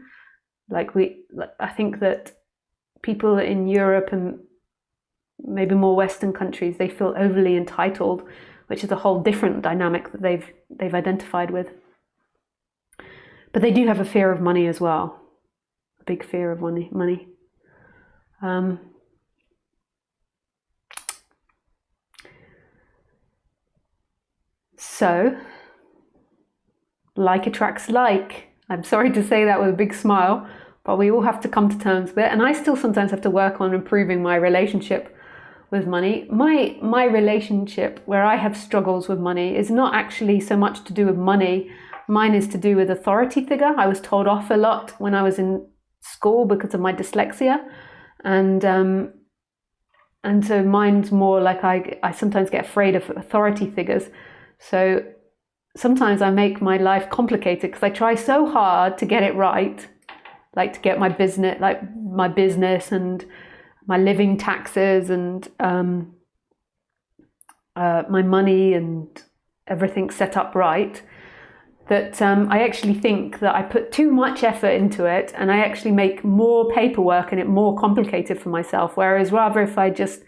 I think that people in Europe and maybe more Western countries, they feel overly entitled, which is a whole different dynamic that they've identified with. But they do have a fear of money as well, a big fear of money. So, like attracts like. I'm sorry to say that with a big smile, but we all have to come to terms with it. And I still sometimes have to work on improving my relationship with money. My relationship where I have struggles with money is not actually so much to do with money. Mine is to do with authority figure. I was told off a lot when I was in school because of my dyslexia. And so mine's more like I sometimes get afraid of authority figures. So sometimes I make my life complicated because I try so hard to get it right, like to get my business and my living taxes and my money and everything set up right, that I actually think that I put too much effort into it, and I actually make more paperwork and it more complicated for myself. Whereas rather if I just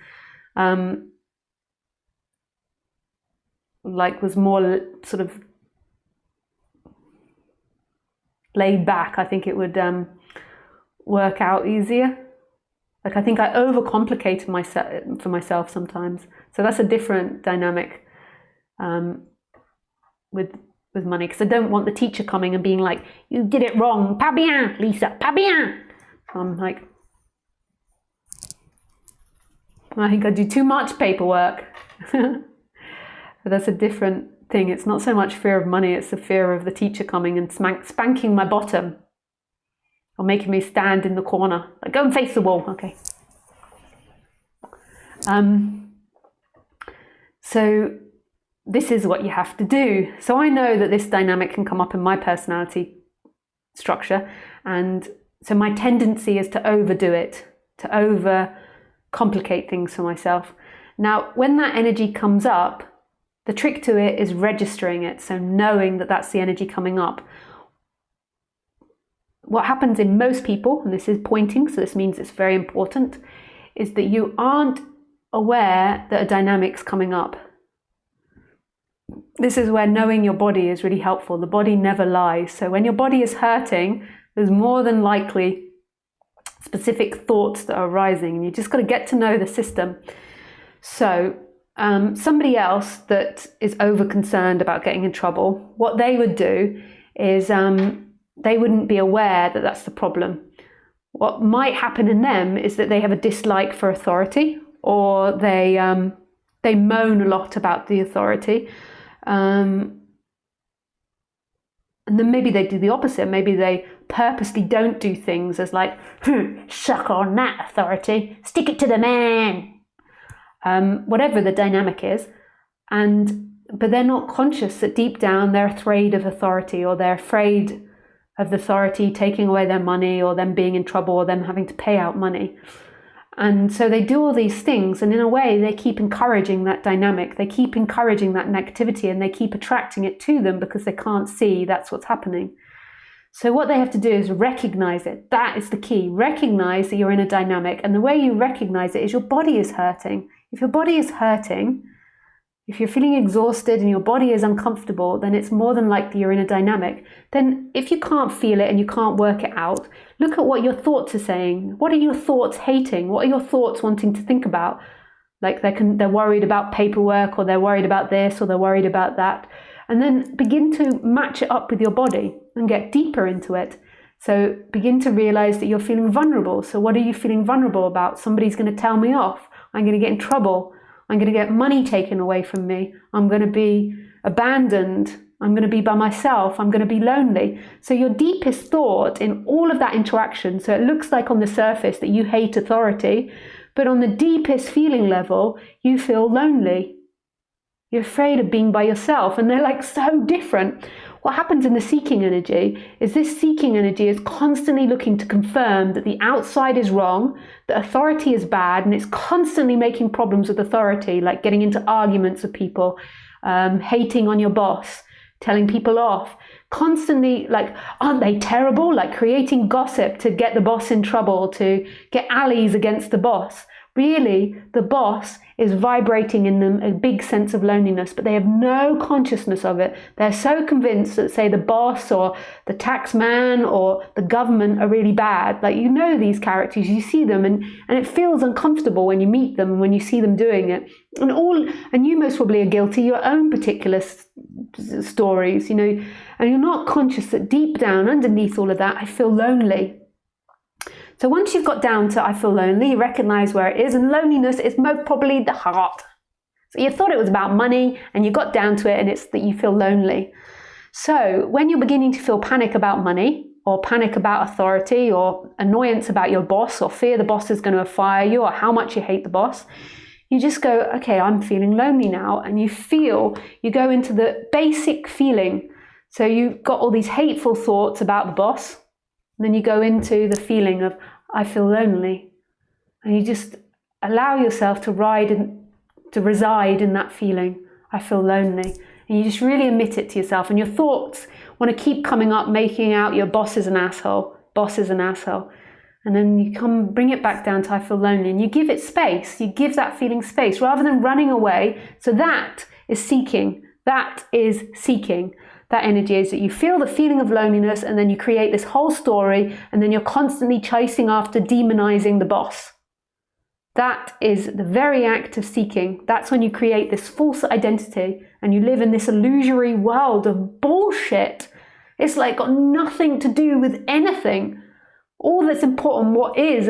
was more sort of laid back, I think it would work out easier. Like I think I overcomplicated myself for myself sometimes. So that's a different dynamic with money, because I don't want the teacher coming and being like, you did it wrong, pas bien, Lisa, pas bien. I'm like, I think I do too much paperwork. But that's a different thing. It's not so much fear of money, it's the fear of the teacher coming and spanking my bottom or making me stand in the corner. Like, go and face the wall. Okay. So this is what you have to do. So I know that this dynamic can come up in my personality structure. And so my tendency is to overdo it, to over complicate things for myself. Now, when that energy comes up, the trick to it is registering it. So knowing that that's the energy coming up. What happens in most people, and this is pointing, so this means it's very important, is that you aren't aware that a dynamic's coming up. This is where knowing your body is really helpful. The body never lies. So when your body is hurting, there's more than likely specific thoughts that are arising, and you just got to get to know the system. So somebody else that is over concerned about getting in trouble, what they would do is they wouldn't be aware that that's the problem. What might happen in them is that they have a dislike for authority, or they moan a lot about the authority. And then maybe they do the opposite. Maybe they purposely don't do things as like, suck on that authority, stick it to the man. Whatever the dynamic is. But they're not conscious that deep down they're afraid of authority, or they're afraid of the authority taking away their money, or them being in trouble, or them having to pay out money. And so they do all these things, and in a way they keep encouraging that dynamic, they keep encouraging that negativity, and they keep attracting it to them because they can't see that's what's happening. So what they have to do is recognize it. That is the key. Recognize that you're in a dynamic, and the way you recognize it is your body is hurting. If your body is hurting, if you're feeling exhausted and your body is uncomfortable, then it's more than likely you're in a dynamic. Then if you can't feel it and you can't work it out, look at what your thoughts are saying. What are your thoughts hating? What are your thoughts wanting to think about? Like they're worried about paperwork, or they're worried about this, or they're worried about that. And then begin to match it up with your body and get deeper into it. So begin to realize that you're feeling vulnerable. So what are you feeling vulnerable about? Somebody's going to tell me off. I'm going to get in trouble. I'm going to get money taken away from me. I'm going to be abandoned. I'm going to be by myself. I'm going to be lonely. So your deepest thought in all of that interaction, so it looks like on the surface that you hate authority, but on the deepest feeling level, you feel lonely. You're afraid of being by yourself, and they're like so different. What happens in the seeking energy is this seeking energy is constantly looking to confirm that the outside is wrong, that authority is bad, and it's constantly making problems with authority, like getting into arguments with people, hating on your boss, telling people off, constantly like, aren't they terrible? Like creating gossip to get the boss in trouble, to get allies against the boss. Really, the boss is vibrating in them a big sense of loneliness, but they have no consciousness of it. They're so convinced that, say, the boss or the tax man or the government are really bad. Like, you know these characters, you see them, and it feels uncomfortable when you meet them and when you see them doing it. And you most probably are guilty your own particular stories, you know, and you're not conscious that deep down underneath all of that, I feel lonely. So once you've got down to I feel lonely, you recognize where it is, and loneliness is most probably the heart. So you thought it was about money and you got down to it, and it's that you feel lonely. So when you're beginning to feel panic about money, or panic about authority, or annoyance about your boss, or fear the boss is going to fire you, or how much you hate the boss, you just go, okay, I'm feeling lonely now. And you go into the basic feeling. So you've got all these hateful thoughts about the boss. And then you go into the feeling of, I feel lonely. And you just allow yourself to reside in that feeling, I feel lonely. And you just really admit it to yourself. And your thoughts want to keep coming up, making out your boss is an asshole, boss is an asshole. And then you bring it back down to I feel lonely. And you give it space. You give that feeling space rather than running away. So that is seeking. That is seeking. That energy is that you feel the feeling of loneliness, and then you create this whole story, and then you're constantly chasing after demonizing the boss. That is the very act of seeking. That's when you create this false identity and you live in this illusory world of bullshit. It's like got nothing to do with anything. All that's important, what is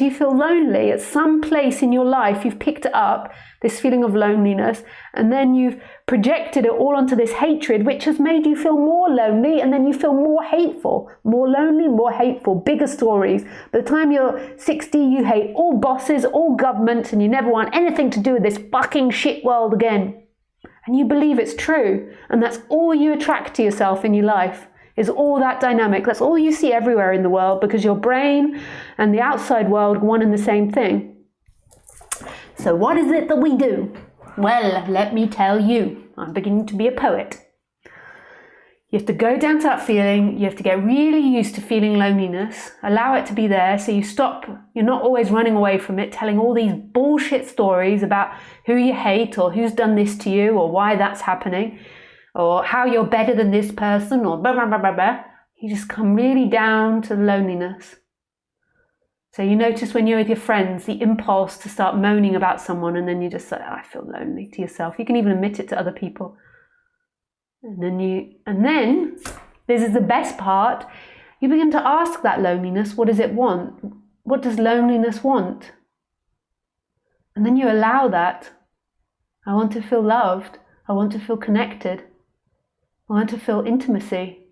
you feel lonely. At some place in your life, you've picked it up, this feeling of loneliness, and then you've projected it all onto this hatred, which has made you feel more lonely, and then you feel more hateful, more lonely, more hateful, bigger stories. By the time you're 60, you hate all bosses, all governments, and you never want anything to do with this fucking shit world again. And you believe it's true, and that's all you attract to yourself in your life. Is all that dynamic. That's all you see everywhere in the world, because your brain and the outside world are one and the same thing. So what is it that we do? Well, let me tell you. I'm beginning to be a poet. You have to go down to that feeling. You have to get really used to feeling loneliness. Allow it to be there, so you stop. You're not always running away from it, telling all these bullshit stories about who you hate, or who's done this to you, or why that's happening, or how you're better than this person, or blah, blah, blah, blah, blah. You just come really down to loneliness. So you notice when you're with your friends, the impulse to start moaning about someone, and then you just say, oh, I feel lonely, to yourself. You can even admit it to other people. And then this is the best part, you begin to ask that loneliness, what does it want? What does loneliness want? And then you allow that. I want to feel loved. I want to feel connected. I want to feel intimacy.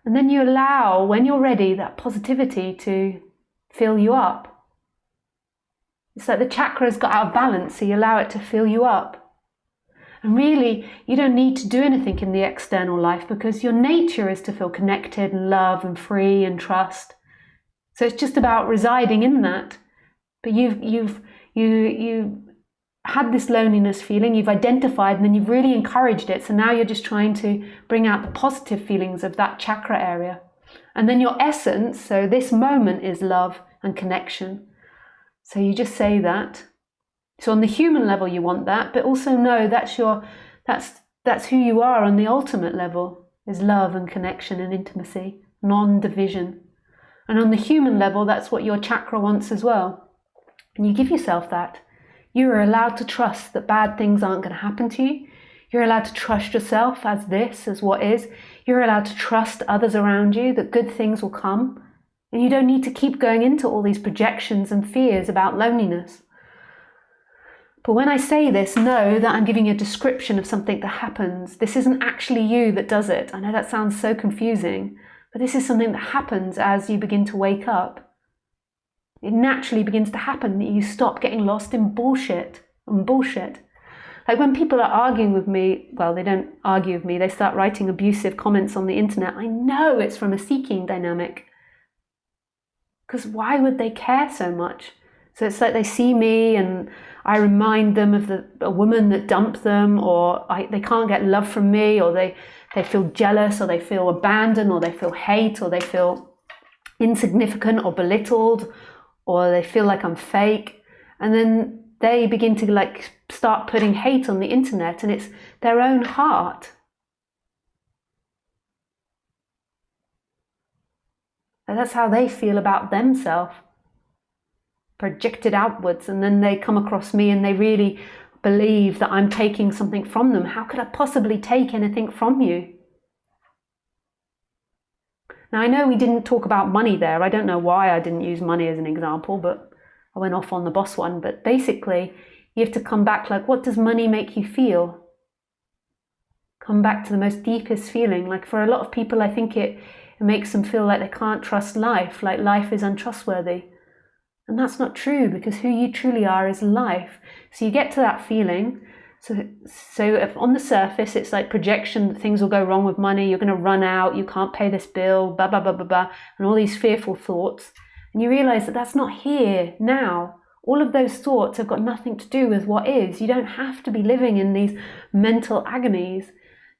And then you allow, when you're ready, that positivity to fill you up. It's like the chakras got out of balance, so you allow it to fill you up. And really, you don't need to do anything in the external life, because your nature is to feel connected and love and free and trust. So it's just about residing in that. But you had this loneliness feeling, you've identified, and then you've really encouraged it. So now you're just trying to bring out the positive feelings of that chakra area. And then your essence, so this moment, is love and connection. So you just say that. So on the human level you want that, but also know that's who you are on the ultimate level, is love and connection and intimacy, non-division. And on the human level, that's what your chakra wants as well. And you give yourself that. You are allowed to trust that bad things aren't going to happen to you. You're allowed to trust yourself as what is. You're allowed to trust others around you, that good things will come. And you don't need to keep going into all these projections and fears about loneliness. But when I say this, know that I'm giving you a description of something that happens. This isn't actually you that does it. I know that sounds so confusing, but this is something that happens as you begin to wake up. It naturally begins to happen that you stop getting lost in bullshit and bullshit. Like when people are arguing with me, well, they don't argue with me, they start writing abusive comments on the internet. I know it's from a seeking dynamic. Because why would they care so much? So it's like they see me and I remind them of a woman that dumped them, or they can't get love from me, or they feel jealous, or they feel abandoned, or they feel hate, or they feel insignificant or belittled, or they feel like I'm fake. And then they begin to start putting hate on the internet, and it's their own heart. And that's how they feel about themselves, projected outwards. And then they come across me and they really believe that I'm taking something from them. How could I possibly take anything from you? Now, I know we didn't talk about money there. I don't know why I didn't use money as an example, but I went off on the boss one. But basically, you have to come back what does money make you feel? Come back to the most deepest feeling. Like for a lot of people, I think it makes them feel like they can't trust life, like life is untrustworthy. And that's not true, because who you truly are is life. So you get to that feeling. So if on the surface, it's like projection that things will go wrong with money, you're going to run out, you can't pay this bill, blah, blah, blah, blah, blah, and all these fearful thoughts. And you realize that that's not here now. All of those thoughts have got nothing to do with what is. You don't have to be living in these mental agonies.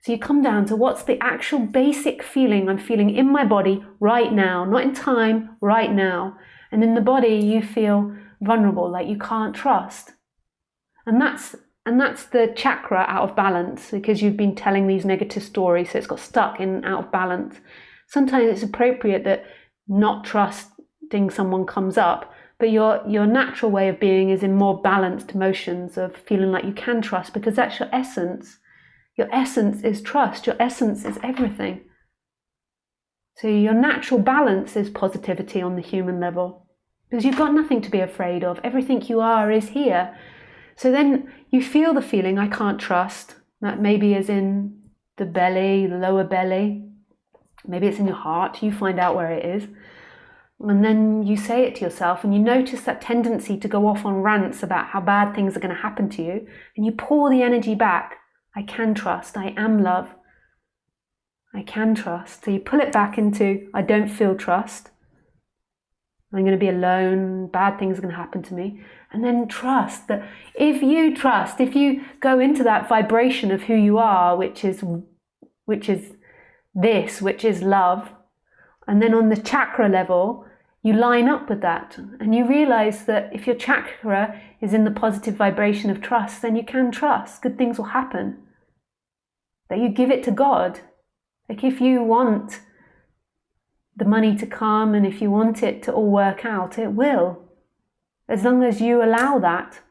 So you come down to what's the actual basic feeling I'm feeling in my body right now, not in time, right now. And in the body, you feel vulnerable, like you can't trust. And that's the chakra out of balance, because you've been telling these negative stories, so it's got stuck in out of balance. Sometimes it's appropriate that not trusting someone comes up, but your natural way of being is in more balanced emotions of feeling like you can trust, because that's your essence. Your essence is trust. Your essence is everything. So your natural balance is positivity on the human level, because you've got nothing to be afraid of. Everything you are is here. So then you feel the feeling, I can't trust. That maybe is in the belly, the lower belly. Maybe it's in your heart. You find out where it is. And then you say it to yourself, and you notice that tendency to go off on rants about how bad things are going to happen to you. And you pour the energy back. I can trust. I am love. I can trust. So you pull it back into, I don't feel trust. I'm going to be alone. Bad things are going to happen to me. And then trust that if you go into that vibration of who you are, which is love, and then on the chakra level, you line up with that, and you realize that if your chakra is in the positive vibration of trust, then you can trust. Good things will happen. That you give it to God. Like if you want the money to come, and if you want it to all work out, it will. As long as you allow that.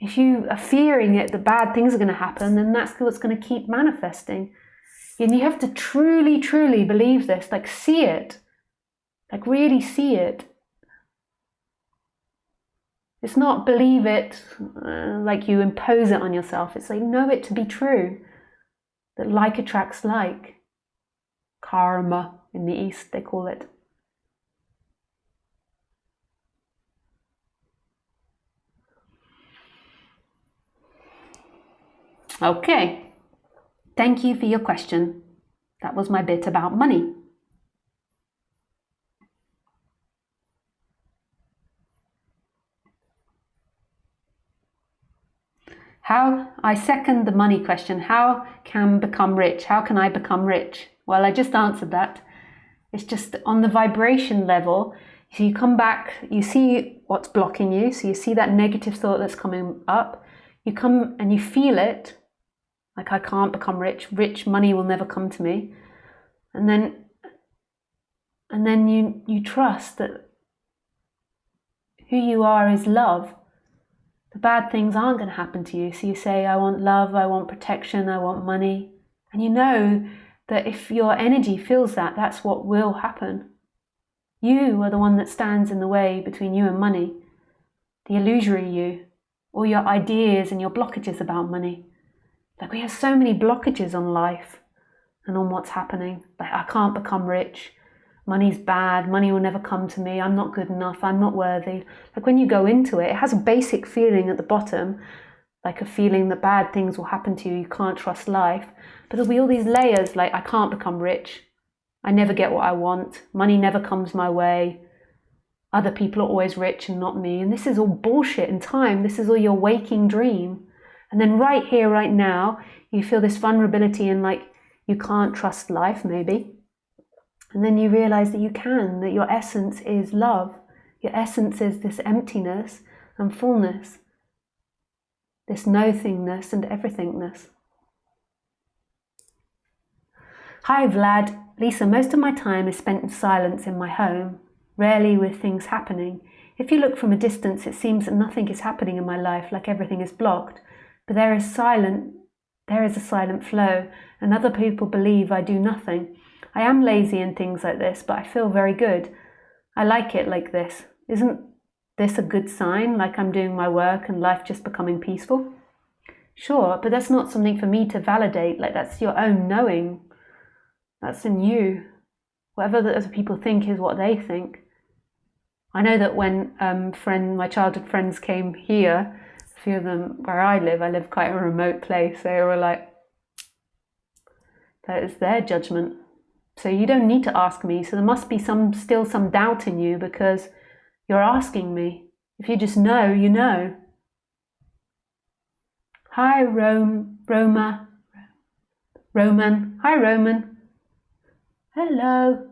If you are fearing it, that bad things are going to happen, then that's what's going to keep manifesting. And you have to truly, truly believe this, like see it, like really see it. It's not believe it like you impose it on yourself. It's like know it to be true, that like attracts like. Karma in the East, they call it. Okay, thank you for your question. That was my bit about money. I second the money question. How can become rich? How can I become rich? Well, I just answered that. It's just on the vibration level. So you come back, you see what's blocking you. So you see that negative thought that's coming up. You come and you feel it. Like I can't become rich. Rich money will never come to me. And then you trust that who you are is love. The bad things aren't going to happen to you. So you say, I want love, I want protection, I want money. And you know that if your energy feels that, that's what will happen. You are the one that stands in the way between you and money. The illusory you, all your ideas and your blockages about money. Like we have so many blockages on life and on what's happening. Like I can't become rich. Money's bad. Money will never come to me. I'm not good enough. I'm not worthy. Like when you go into it, it has a basic feeling at the bottom, like a feeling that bad things will happen to you. You can't trust life. But there'll be all these layers like I can't become rich. I never get what I want. Money never comes my way. Other people are always rich and not me. And this is all bullshit in time. This is all your waking dream. And then right here, right now, you feel this vulnerability and like you can't trust life, maybe. And then you realize that you can, that your essence is love. Your essence is this emptiness and fullness, this nothingness and everythingness. Hi Vlad, Lisa, most of my time is spent in silence in my home, rarely with things happening. If you look from a distance, it seems that nothing is happening in my life, like everything is blocked. But there is a silent flow, and other people believe I do nothing. I am lazy and things like this, but I feel very good. I like it like this. Isn't this a good sign, like I'm doing my work and life just becoming peaceful? Sure, but that's not something for me to validate, like that's your own knowing. That's in you. Whatever the other people think is what they think. I know that when my childhood friends came here, a few of them where I live quite a remote place, they were like, that is their judgment. So you don't need to ask me. So there must be still some doubt in you because you're asking me. If you just know, you know. Hi, Roman. Hi, Roman. Hello.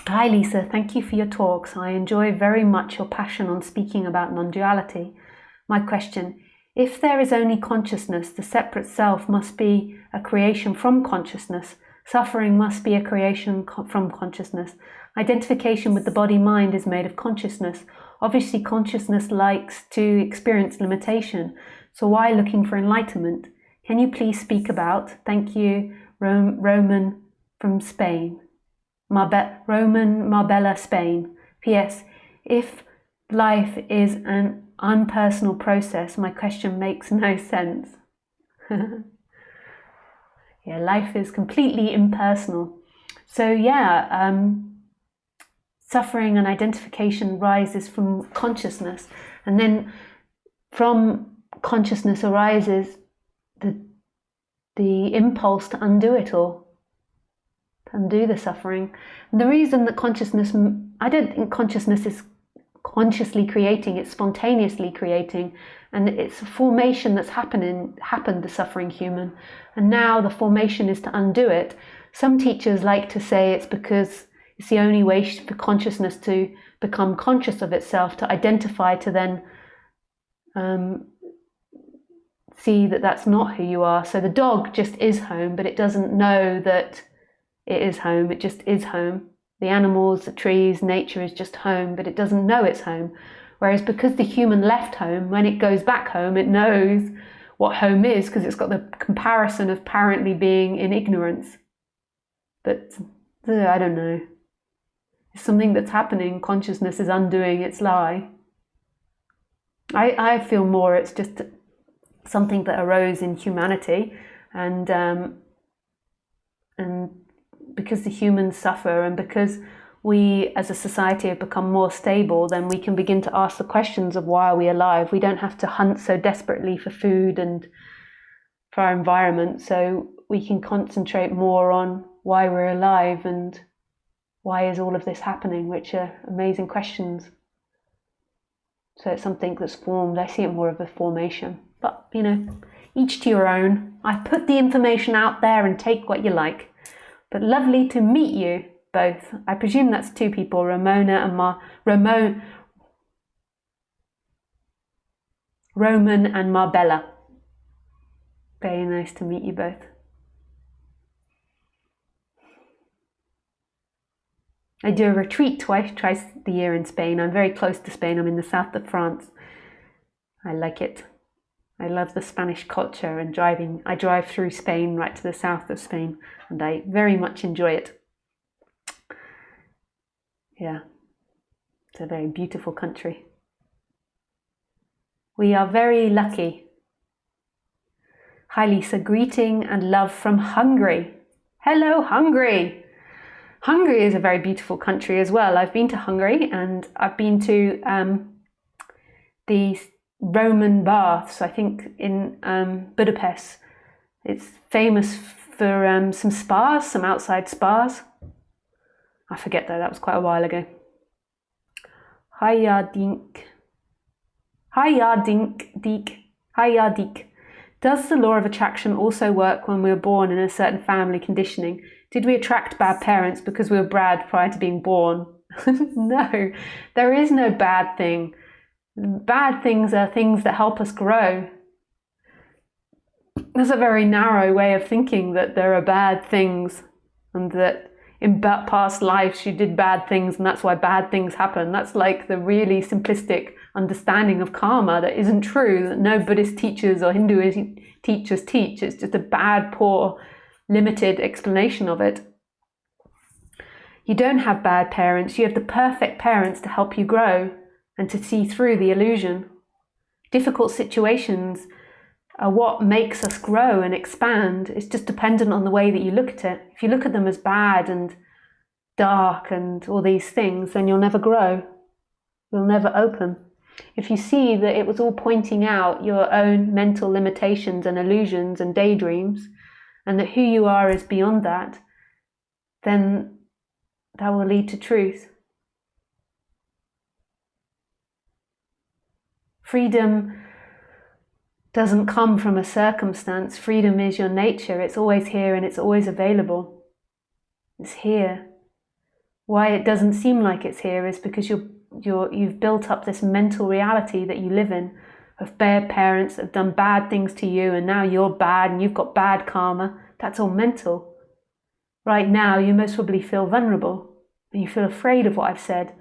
Hi, Lisa. Thank you for your talks. I enjoy very much your passion on speaking about non-duality. My question, if there is only consciousness, the separate self must be a creation from consciousness. Suffering must be a creation from consciousness. Identification with the body-mind is made of consciousness. Obviously, consciousness likes to experience limitation. So why looking for enlightenment? Can you please speak about? Thank you, Roman from Spain. Roman Marbella, Spain. P.S. If life is an unpersonal process, my question makes no sense. Yeah, life is completely impersonal. So suffering and identification rises from consciousness, and then from consciousness arises the impulse to undo it all, to undo the suffering. And the reason that consciousness, I don't think consciousness is consciously creating, it's spontaneously creating, and it's a formation that's happened, the suffering human, and now the formation is to undo it. Some teachers like to say it's because it's the only way for consciousness to become conscious of itself, to identify, to then see that that's not who you are. So the dog just is home, but it doesn't know that it is home. It just is home. The animals, the trees, nature is just home, but it doesn't know it's home. Whereas because the human left home, when it goes back home, it knows what home is because it's got the comparison of apparently being in ignorance. But I don't know. It's something that's happening. Consciousness is undoing its lie. I feel more it's just something that arose in humanity, and because the humans suffer, and because we as a society have become more stable, then we can begin to ask the questions of why are we alive. We don't have to hunt so desperately for food and for our environment, so we can concentrate more on why we're alive and why is all of this happening, which are amazing questions. So it's something that's formed. I see it more of a formation, but each to your own. I put the information out there and take what you like. But lovely to meet you both. I presume that's two people, Roman and Marbella. Very nice to meet you both. I do a retreat twice the year in Spain. I'm very close to Spain. I'm in the south of France. I like it. I love the Spanish culture and driving. I drive through Spain right to the south of Spain, and I very much enjoy it. Yeah, it's a very beautiful country. We are very lucky. Hi Lisa, greeting and love from Hungary. Hello Hungary. Hungary is a very beautiful country as well. I've been to Hungary, and I've been to the Roman baths, I think in Budapest. It's famous for some spas, some outside spas. I forget though, that was quite a while ago. Hiya Dink. Does the law of attraction also work when we were born in a certain family conditioning? Did we attract bad parents because we were bad prior to being born? No, there is no bad thing. Bad things are things that help us grow. That's a very narrow way of thinking, that there are bad things and that in past lives you did bad things and that's why bad things happen. That's like the really simplistic understanding of karma that isn't true, that no Buddhist teachers or Hindu teachers teach. It's just a bad, poor, limited explanation of it. You don't have bad parents. You have the perfect parents to help you grow and to see through the illusion. Difficult situations what makes us grow and expand. It's just dependent on the way that you look at it. If you look at them as bad and dark and all these things, then you'll never grow. You'll never open. If you see that it was all pointing out your own mental limitations and illusions and daydreams, and that who you are is beyond that, then that will lead to truth. Freedom doesn't come from a circumstance. Freedom is your nature. It's always here and it's always available. It's here. Why it doesn't seem like it's here is because you've built up this mental reality that you live in, of bad parents that have done bad things to you, and now you're bad and you've got bad karma. That's all mental. Right now, you most probably feel vulnerable and you feel afraid of what I've said.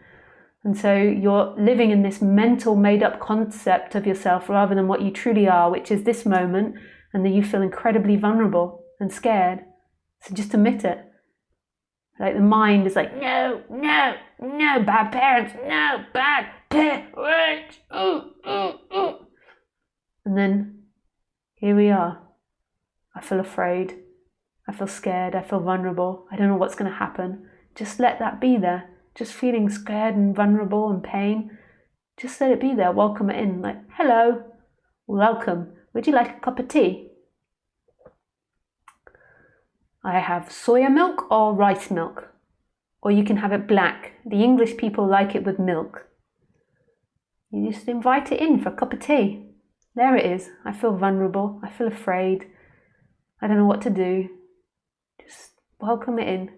And so you're living in this mental made-up concept of yourself rather than what you truly are, which is this moment, and that you feel incredibly vulnerable and scared. So just admit it. Like the mind is like, no, no, no, bad parents, no, bad parents. And then here we are. I feel afraid. I feel scared. I feel vulnerable. I don't know what's going to happen. Just let that be there. Just feeling scared and vulnerable and pain. Just let it be there. Welcome it in. Like, hello, welcome. Would you like a cup of tea? I have soya milk or rice milk. Or you can have it black. The English people like it with milk. You just invite it in for a cup of tea. There it is. I feel vulnerable. I feel afraid. I don't know what to do. Just welcome it in.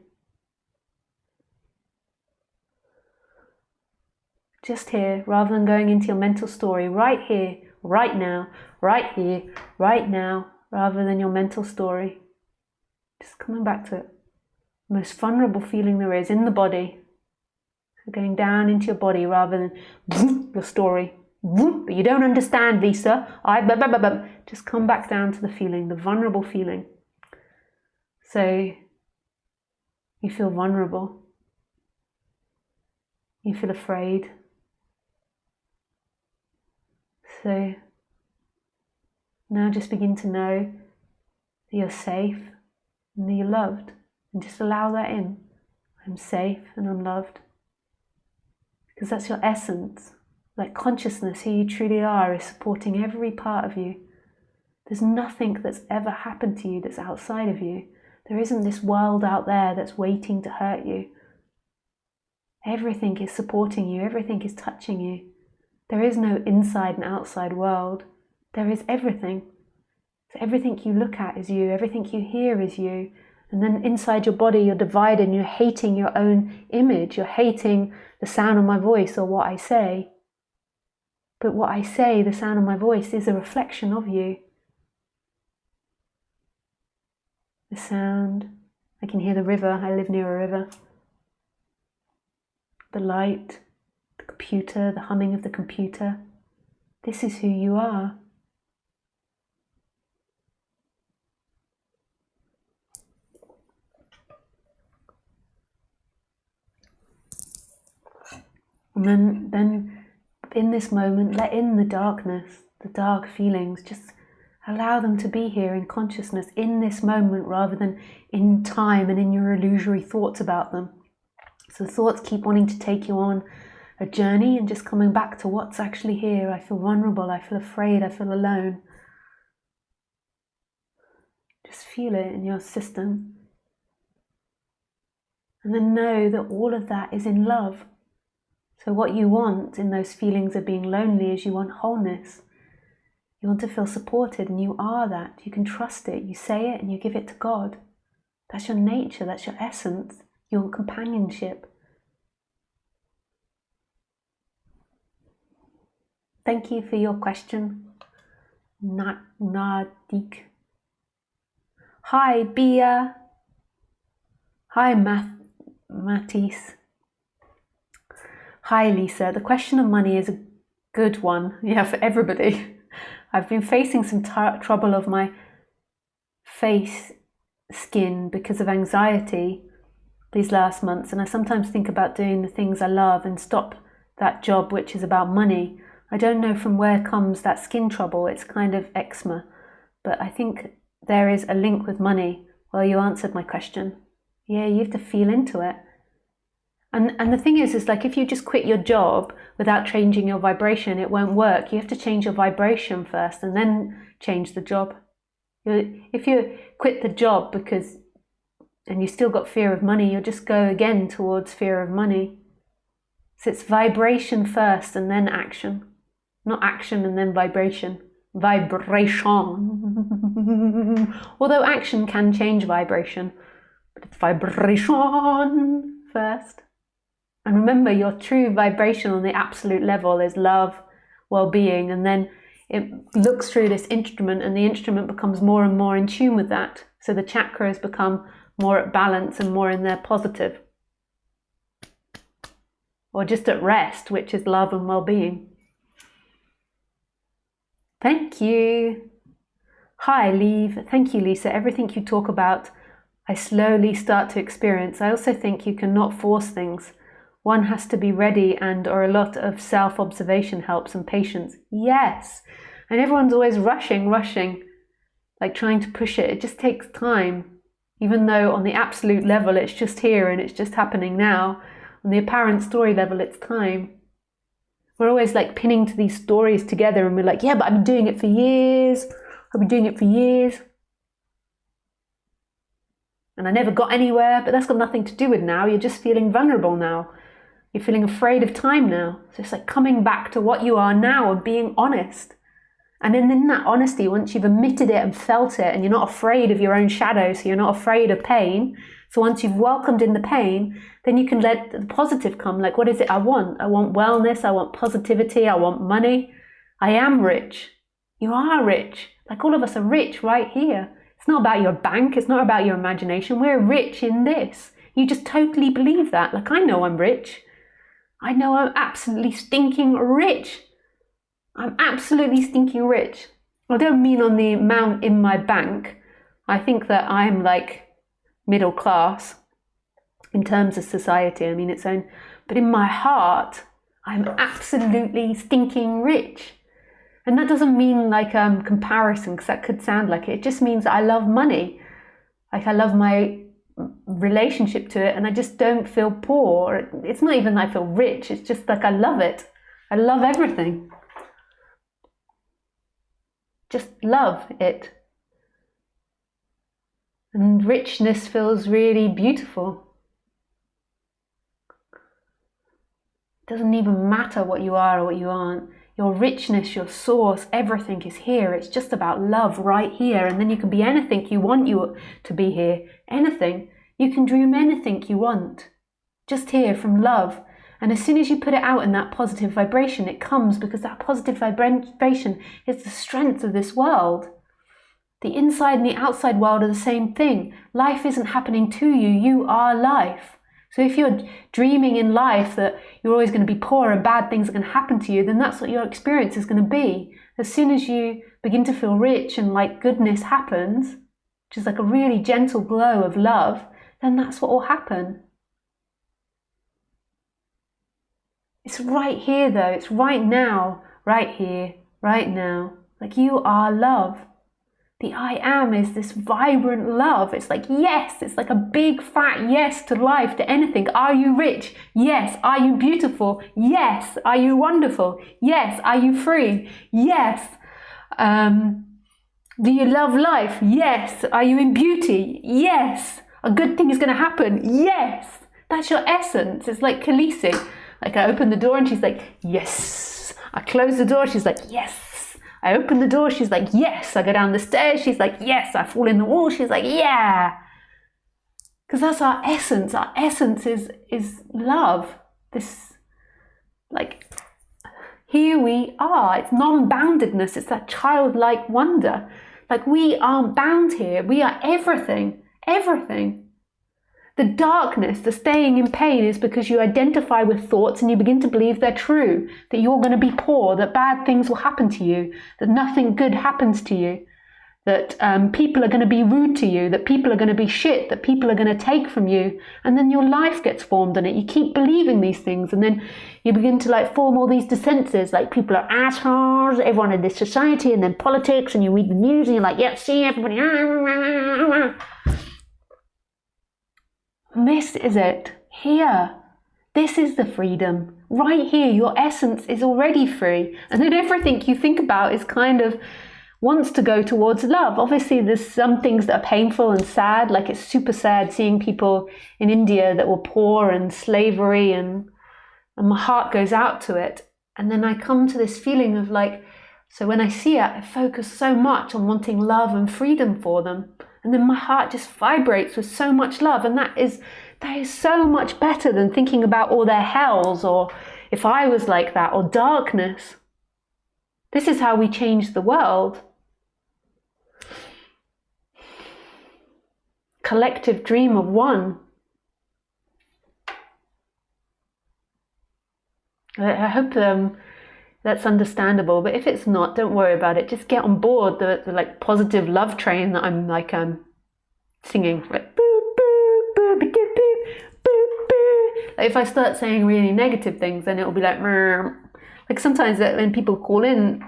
Just here, rather than going into your mental story, right here, right now, right here, right now, rather than your mental story. Just coming back to it. The most vulnerable feeling there is in the body. So going down into your body rather than your story. But you don't understand, Lisa. Just come back down to the feeling, the vulnerable feeling. So you feel vulnerable. You feel afraid. So now just begin to know that you're safe and that you're loved, and just allow that in. I'm safe and I'm loved. Because that's your essence. Like consciousness, who you truly are, is supporting every part of you. There's nothing that's ever happened to you that's outside of you. There isn't this world out there that's waiting to hurt you. Everything is supporting you. Everything is touching you. There is no inside and outside world. There is everything. So everything you look at is you. Everything you hear is you. And then inside your body, you're divided and you're hating your own image. You're hating the sound of my voice or what I say. But what I say, the sound of my voice, is a reflection of you. The sound, I can hear the river. I live near a river. The light, the computer, the humming of the computer. This is who you are. And then in this moment, let in the darkness, the dark feelings. Just allow them to be here in consciousness in this moment rather than in time and in your illusory thoughts about them. So thoughts keep wanting to take you on a journey and just coming back to what's actually here. I feel vulnerable, I feel afraid, I feel alone. Just feel it in your system. And then know that all of that is in love. So what you want in those feelings of being lonely is you want wholeness. You want to feel supported, and you are that. You can trust it. You say it and you give it to God. That's your nature, that's your essence, your companionship. Thank you for your question, Nadik. Hi, Bia. Hi, Matisse. Hi, Lisa. The question of money is a good one, for everybody. I've been facing some trouble of my face skin because of anxiety these last months, and I sometimes think about doing the things I love and stop that job which is about money. I don't know from where comes that skin trouble. It's kind of eczema. but I think there is a link with money. Well, you answered my question. Yeah, you have to feel into it. And the thing is like if you just quit your job without changing your vibration, it won't work. You have to change your vibration first and then change the job. If you quit the job and you still got fear of money, you'll just go again towards fear of money. So it's vibration first and then action. Not action and then vibration. Vibration. Although action can change vibration, but it's vibration first. And remember, your true vibration on the absolute level is love, well-being, and then it looks through this instrument and the instrument becomes more and more in tune with that. So the chakras become more at balance and more in their positive. Or just at rest, which is love and well-being. Thank you. Hi, Leave. Thank you, Lisa. Everything you talk about, I slowly start to experience. I also think you cannot force things. One has to be ready or a lot of self-observation helps and patience. Yes. And everyone's always rushing, like trying to push it. It just takes time. Even though on the absolute level, it's just here and it's just happening now. On the apparent story level, it's time. We're always like pinning to these stories together and we're like, yeah, but I've been doing it for years. And I never got anywhere, but that's got nothing to do with now. You're just feeling vulnerable now. You're feeling afraid of time now. So it's like coming back to what you are now and being honest. And then in that honesty, once you've admitted it and felt it, and you're not afraid of your own shadow, so you're not afraid of pain. So once you've welcomed in the pain, then you can let the positive come. Like, what is it I want? I want wellness. I want positivity. I want money. I am rich. You are rich. Like all of us are rich right here. It's not about your bank. It's not about your imagination. We're rich in this. You just totally believe that. Like, I know I'm rich. I know I'm absolutely stinking rich. I'm absolutely stinking rich. I don't mean on the amount in my bank. I think that I'm like middle class in terms of society. I mean its own. But in my heart, I'm absolutely stinking rich. And that doesn't mean like comparison, because that could sound like it. It just means that I love money. Like I love my relationship to it and I just don't feel poor. It's not even that I feel rich. It's just like I love it. I love everything. Just love it. And richness feels really beautiful. It doesn't even matter what you are or what you aren't. Your richness, your source, everything is here. It's just about love right here. And then you can be anything you want you to be here. Anything. You can dream anything you want. Just here from love. And as soon as you put it out in that positive vibration, it comes, because that positive vibration is the strength of this world. The inside and the outside world are the same thing. Life isn't happening to you. You are life. So if you're dreaming in life that you're always going to be poor and bad things are going to happen to you, then that's what your experience is going to be. As soon as you begin to feel rich and like goodness happens, which is like a really gentle glow of love, then that's what will happen. It's right here though. It's right now, right here, right now. Like you are love. The I am is this vibrant love. It's like yes, it's like a big fat yes to life, to anything. Are you rich? Yes. Are you beautiful? Yes. Are you wonderful? Yes. Are you free? Yes. Do you love life? Yes. Are you in beauty? Yes. A good thing is going to happen? Yes. That's your essence. It's like Khaleesi. Like I open the door and she's like, yes. I close the door, she's like, yes. I open the door, she's like, yes. I go down the stairs, she's like, yes. I fall in the wall, she's like, yeah. Because that's our essence. Our essence is love. This, like, here we are. It's non-boundedness. It's that childlike wonder. Like, we aren't bound here. We are everything. Everything. The darkness, the staying in pain, is because you identify with thoughts and you begin to believe they're true, that you're going to be poor, that bad things will happen to you, that nothing good happens to you. that people are going to be rude to you, that people are going to be shit, that people are going to take from you, and then your life gets formed in it. You keep believing these things, and then you begin to like form all these defenses, like people are assholes, everyone in this society, and then politics, and you read the news, and you're like, yeah, see everybody. And this is it here. This is the freedom right here. Your essence is already free, and then everything you think about is kind of wants to go towards love. Obviously, there's some things that are painful and sad, like it's super sad seeing people in India that were poor and slavery, and my heart goes out to it. And then I come to this feeling of like, so when I see it, I focus so much on wanting love and freedom for them. And then my heart just vibrates with so much love. And that is so much better than thinking about all their hells, or if I was like that, or darkness. This is how we change the world. Collective dream of one. I hope that's understandable, but if it's not, don't worry about it. Just get on board the like positive love train that I'm like singing. Like, boop, boop, boop, boop, boop, boop, boop. Like if I start saying really negative things, then it'll be like sometimes when people call in,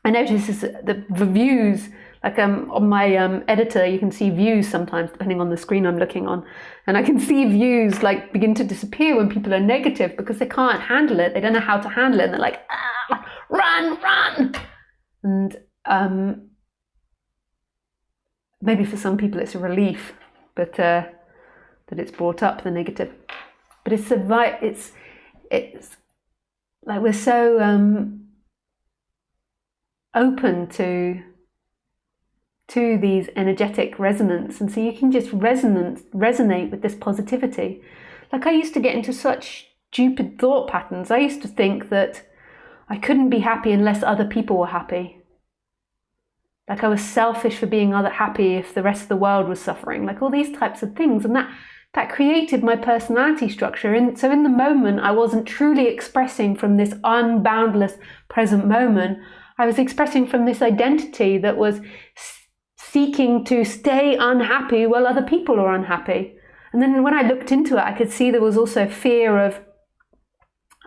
I notice the views. Like on my editor, you can see views sometimes, depending on the screen I'm looking on. And I can see views like begin to disappear when people are negative because they can't handle it. They don't know how to handle it. And they're like, run. And maybe for some people it's a relief, but that it's brought up, the negative. But it's like we're so open to these energetic resonance, and so you can just resonate with this positivity. Like I used to get into such stupid thought patterns. I used to think that I couldn't be happy unless other people were happy. Like I was selfish for being happy if the rest of the world was suffering. Like all these types of things, and that created my personality structure. And so in the moment, I wasn't truly expressing from this unboundless present moment. I was expressing from this identity that was seeking to stay unhappy while other people are unhappy. And then when I looked into it, I could see there was also fear of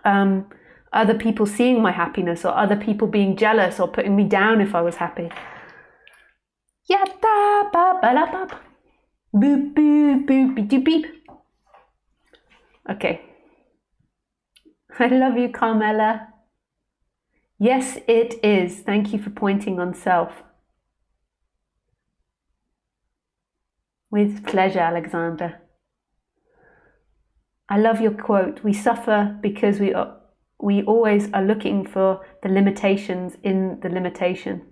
other people seeing my happiness, or other people being jealous or putting me down if I was happy. Yatta ba ba la ba. Boop boop boop beep beep. Okay. I love you, Carmela. Yes, it is. Thank you for pointing on self. With pleasure, Alexander. I love your quote. We suffer because we always are looking for the limitations in the limitation.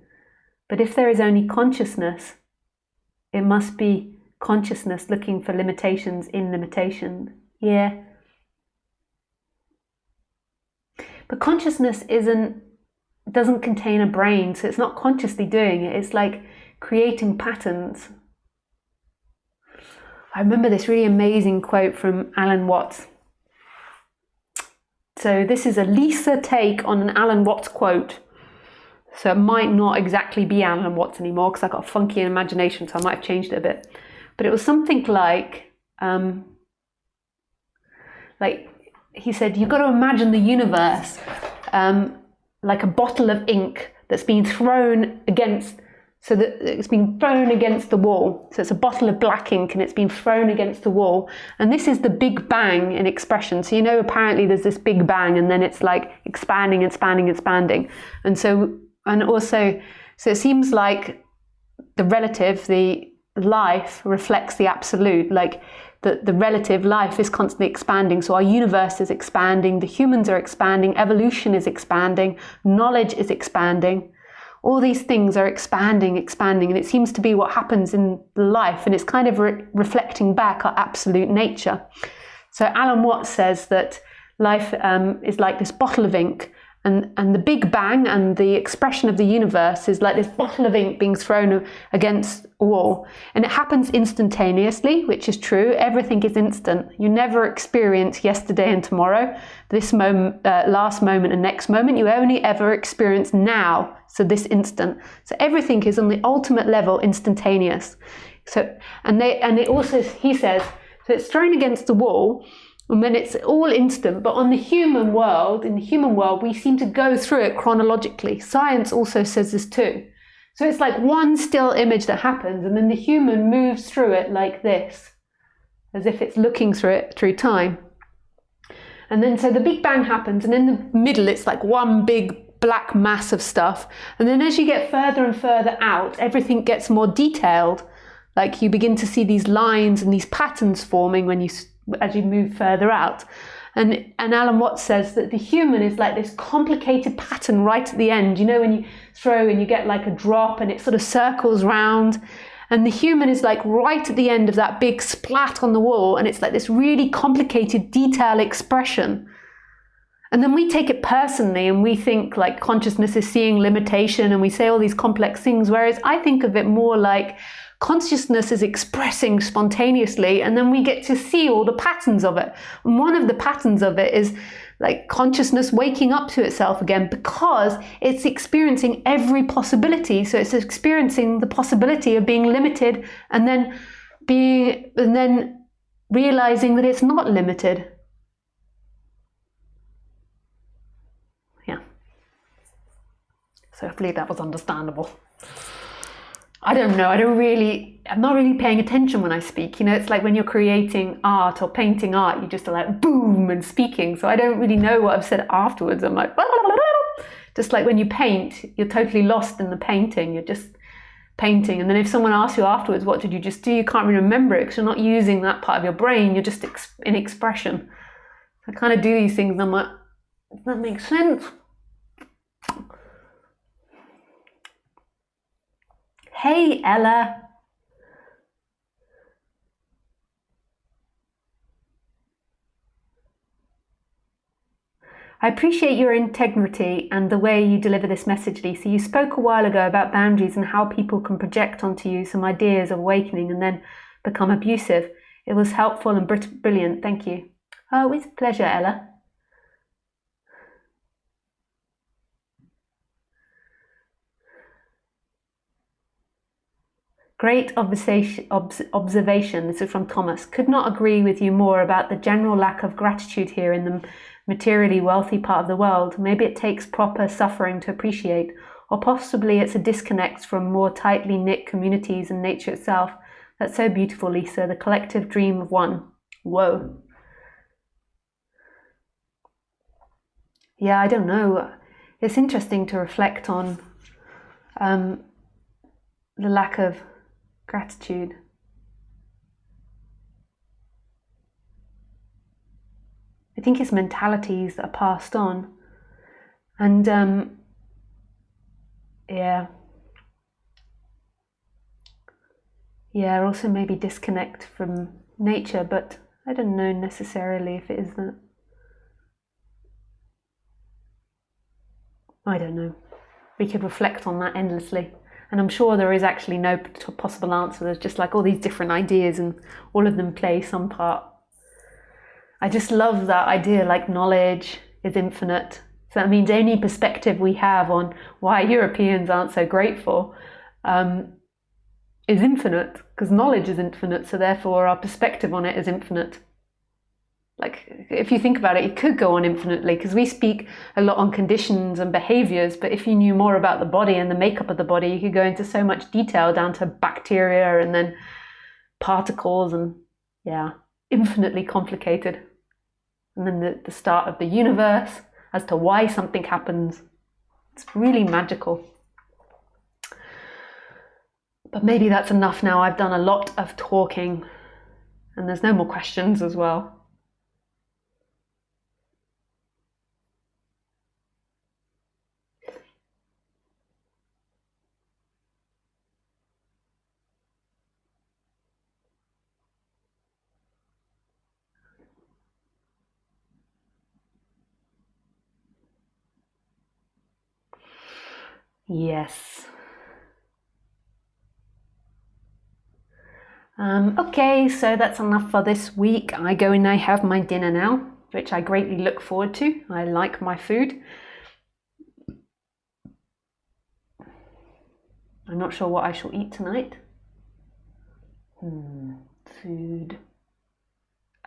But if there is only consciousness, it must be consciousness looking for limitations in limitation. Yeah. But consciousness doesn't contain a brain, so it's not consciously doing it. It's like creating patterns. I remember this really amazing quote from Alan Watts. So this is a Lisa take on an Alan Watts quote. So it might not exactly be Alan Watts anymore because I got a funky imagination, so I might have changed it a bit. But it was something like he said, you've got to imagine the universe like a bottle of ink that's been thrown against. So that it's been thrown against the wall. So it's a bottle of black ink and it's been thrown against the wall. And this is the Big Bang in expression. So apparently there's this Big Bang, and then it's like expanding. And so it seems like the relative, the life reflects the absolute. Like the relative life is constantly expanding. So our universe is expanding, the humans are expanding, evolution is expanding, knowledge is expanding. All these things are expanding, and it seems to be what happens in life, and it's kind of reflecting back our absolute nature. So Alan Watts says that life is like this bottle of ink, and the Big Bang and the expression of the universe is like this bottle of ink being thrown against a wall. And it happens instantaneously, which is true. Everything is instant. You never experience yesterday and tomorrow, this moment, last moment and next moment. You only ever experience now, so this instant. So everything is on the ultimate level instantaneous. So, and it also, he says, so it's thrown against the wall, and then it's all instant. But on the human world, in the human world, we seem to go through it chronologically. Science also says this too. So it's like one still image that happens, and then the human moves through it like this, as if it's looking through it through time. And then so the Big Bang happens, and in the middle it's like one big black mass of stuff. And then as you get further and further out, everything gets more detailed. Like you begin to see these lines and these patterns forming as you move further out. And Alan Watts says that the human is like this complicated pattern right at the end. You know, when you throw and you get like a drop and it sort of circles round. And the human is like right at the end of that big splat on the wall. And it's like this really complicated detail expression. And then we take it personally and we think like consciousness is seeing limitation and we say all these complex things. Whereas I think of it more like consciousness is expressing spontaneously, and then we get to see all the patterns of it. And one of the patterns of it is like consciousness waking up to itself again, because it's experiencing every possibility. So it's experiencing the possibility of being limited, and then realizing that it's not limited. Yeah. So hopefully that was understandable. I don't know, I'm not really paying attention when I speak. You know, it's like when you're creating art or painting art, you just are like boom and speaking. So I don't really know what I've said afterwards. I'm like, just like when you paint, you're totally lost in the painting. You're just painting. And then if someone asks you afterwards, what did you just do? You can't really remember it because you're not using that part of your brain. You're just in expression. I kind of do these things and I'm like, does that make sense? Hey, Ella. I appreciate your integrity and the way you deliver this message, Lisa. You spoke a while ago about boundaries and how people can project onto you some ideas of awakening and then become abusive. It was helpful and brilliant. Thank you. Oh, with pleasure, Ella. Great observation. This is from Thomas. Could not agree with you more about the general lack of gratitude here in the materially wealthy part of the world. Maybe it takes proper suffering to appreciate, or possibly it's a disconnect from more tightly knit communities and nature itself. That's so beautiful, Lisa. The collective dream of one. Whoa. Yeah, I don't know. It's interesting to reflect on the lack of gratitude. I think it's mentalities that are passed on, and also maybe disconnect from nature, but I don't know necessarily if it is that. I don't know. We could reflect on that endlessly. And I'm sure there is actually no possible answer. There's just like all these different ideas and all of them play some part. I just love that idea, like knowledge is infinite. So that means any perspective we have on why Europeans aren't so grateful is infinite, because knowledge is infinite. So therefore our perspective on it is infinite. Like if you think about it, it could go on infinitely, because we speak a lot on conditions and behaviors, but if you knew more about the body and the makeup of the body, you could go into so much detail down to bacteria and then particles, and infinitely complicated. And then the start of the universe as to why something happens. It's really magical. But maybe that's enough now. I've done a lot of talking and there's no more questions as well. Yes. Okay, so that's enough for this week. I go and I have my dinner now, which I greatly look forward to. I like my food. I'm not sure what I shall eat tonight. Food.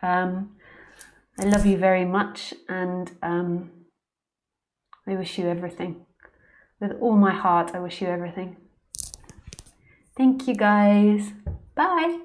I love you very much, and I wish you everything. With all my heart, I wish you everything. Thank you, guys. Bye.